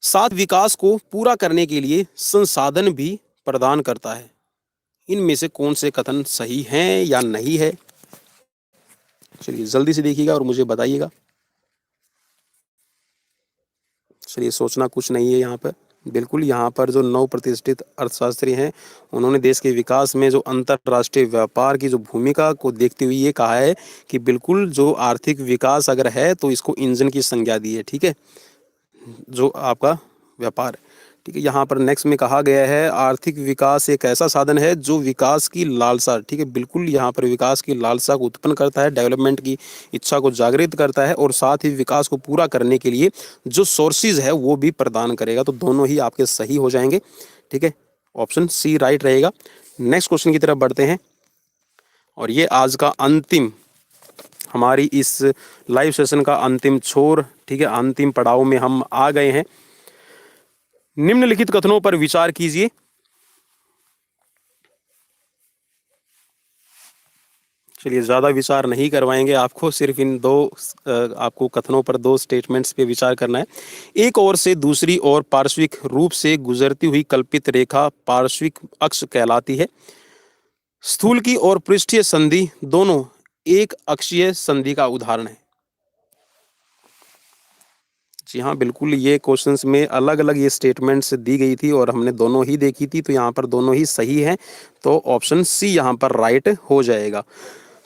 साथ विकास को पूरा करने के लिए संसाधन भी प्रदान करता है। इनमें से कौन से कथन सही हैं या नहीं है? चलिए जल्दी से देखिएगा और मुझे बताइएगा। चलिए सोचना कुछ नहीं है यहाँ पर। बिल्कुल, यहाँ पर जो 9 प्रतिष्ठित अर्थशास्त्री हैं उन्होंने देश के विकास में जो अंतर्राष्ट्रीय व्यापार की जो भूमिका को देखते हुए ये कहा है कि बिल्कुल जो आर्थिक विकास अगर है तो इसको इंजन की संज्ञा दी है, ठीक है, जो आपका व्यापार, ठीक है। यहाँ पर नेक्स्ट में कहा गया है आर्थिक विकास एक ऐसा साधन है जो विकास की लालसा, ठीक है, बिल्कुल यहाँ पर विकास की लालसा को उत्पन्न करता है, डेवलपमेंट की इच्छा को जागृत करता है और साथ ही विकास को पूरा करने के लिए जो सोर्सेज है वो भी प्रदान करेगा। तो दोनों ही आपके सही हो जाएंगे, ठीक है, ऑप्शन सी राइट रहेगा। नेक्स्ट क्वेश्चन की तरफ बढ़ते हैं और ये आज का अंतिम, हमारी इस लाइव सेशन का अंतिम छोर, ठीक है, अंतिम पड़ाव में हम आ गए हैं। निम्नलिखित कथनों पर विचार कीजिए। चलिए ज्यादा विचार नहीं करवाएंगे आपको, सिर्फ इन दो आपको कथनों पर 2 स्टेटमेंट्स पे विचार करना है। एक ओर से दूसरी ओर पार्श्विक रूप से गुजरती हुई कल्पित रेखा पार्श्विक अक्ष कहलाती है। स्थूल की और पृष्ठीय संधि दोनों एक अक्षीय संधि का उदाहरण है। जी हाँ, बिल्कुल, ये क्वेश्चंस में अलग अलग ये स्टेटमेंट्स दी गई थी और हमने दोनों ही देखी थी, तो यहाँ पर दोनों ही सही हैं, तो ऑप्शन सी यहाँ पर राइट हो जाएगा।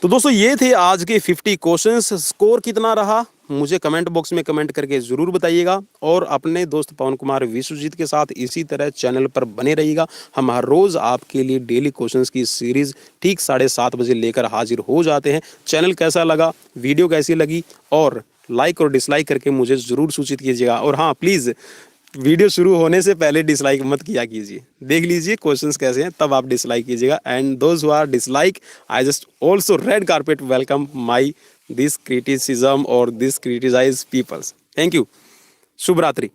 तो दोस्तों ये थे आज के 50 क्वेश्चंस। स्कोर कितना रहा मुझे कमेंट बॉक्स में कमेंट करके ज़रूर बताइएगा और अपने दोस्त पवन कुमार विश्वजीत के साथ इसी तरह चैनल पर बने रहिएगा। हम हर रोज़ आपके लिए डेली क्वेश्चंस की सीरीज़ ठीक 7:30 बजे लेकर हाजिर हो जाते हैं। चैनल कैसा लगा, वीडियो कैसी लगी, और लाइक और डिसलाइक करके मुझे ज़रूर सूचित कीजिएगा। और हाँ, प्लीज़ वीडियो शुरू होने से पहले डिसलाइक मत किया कीजिए, देख लीजिए क्वेश्चंस कैसे हैं तब आप डिसलाइक कीजिएगा। And those who are dislike, I just also red carpet welcome my this criticism और this criticise peoples. Thank you. शुभ रात्रि।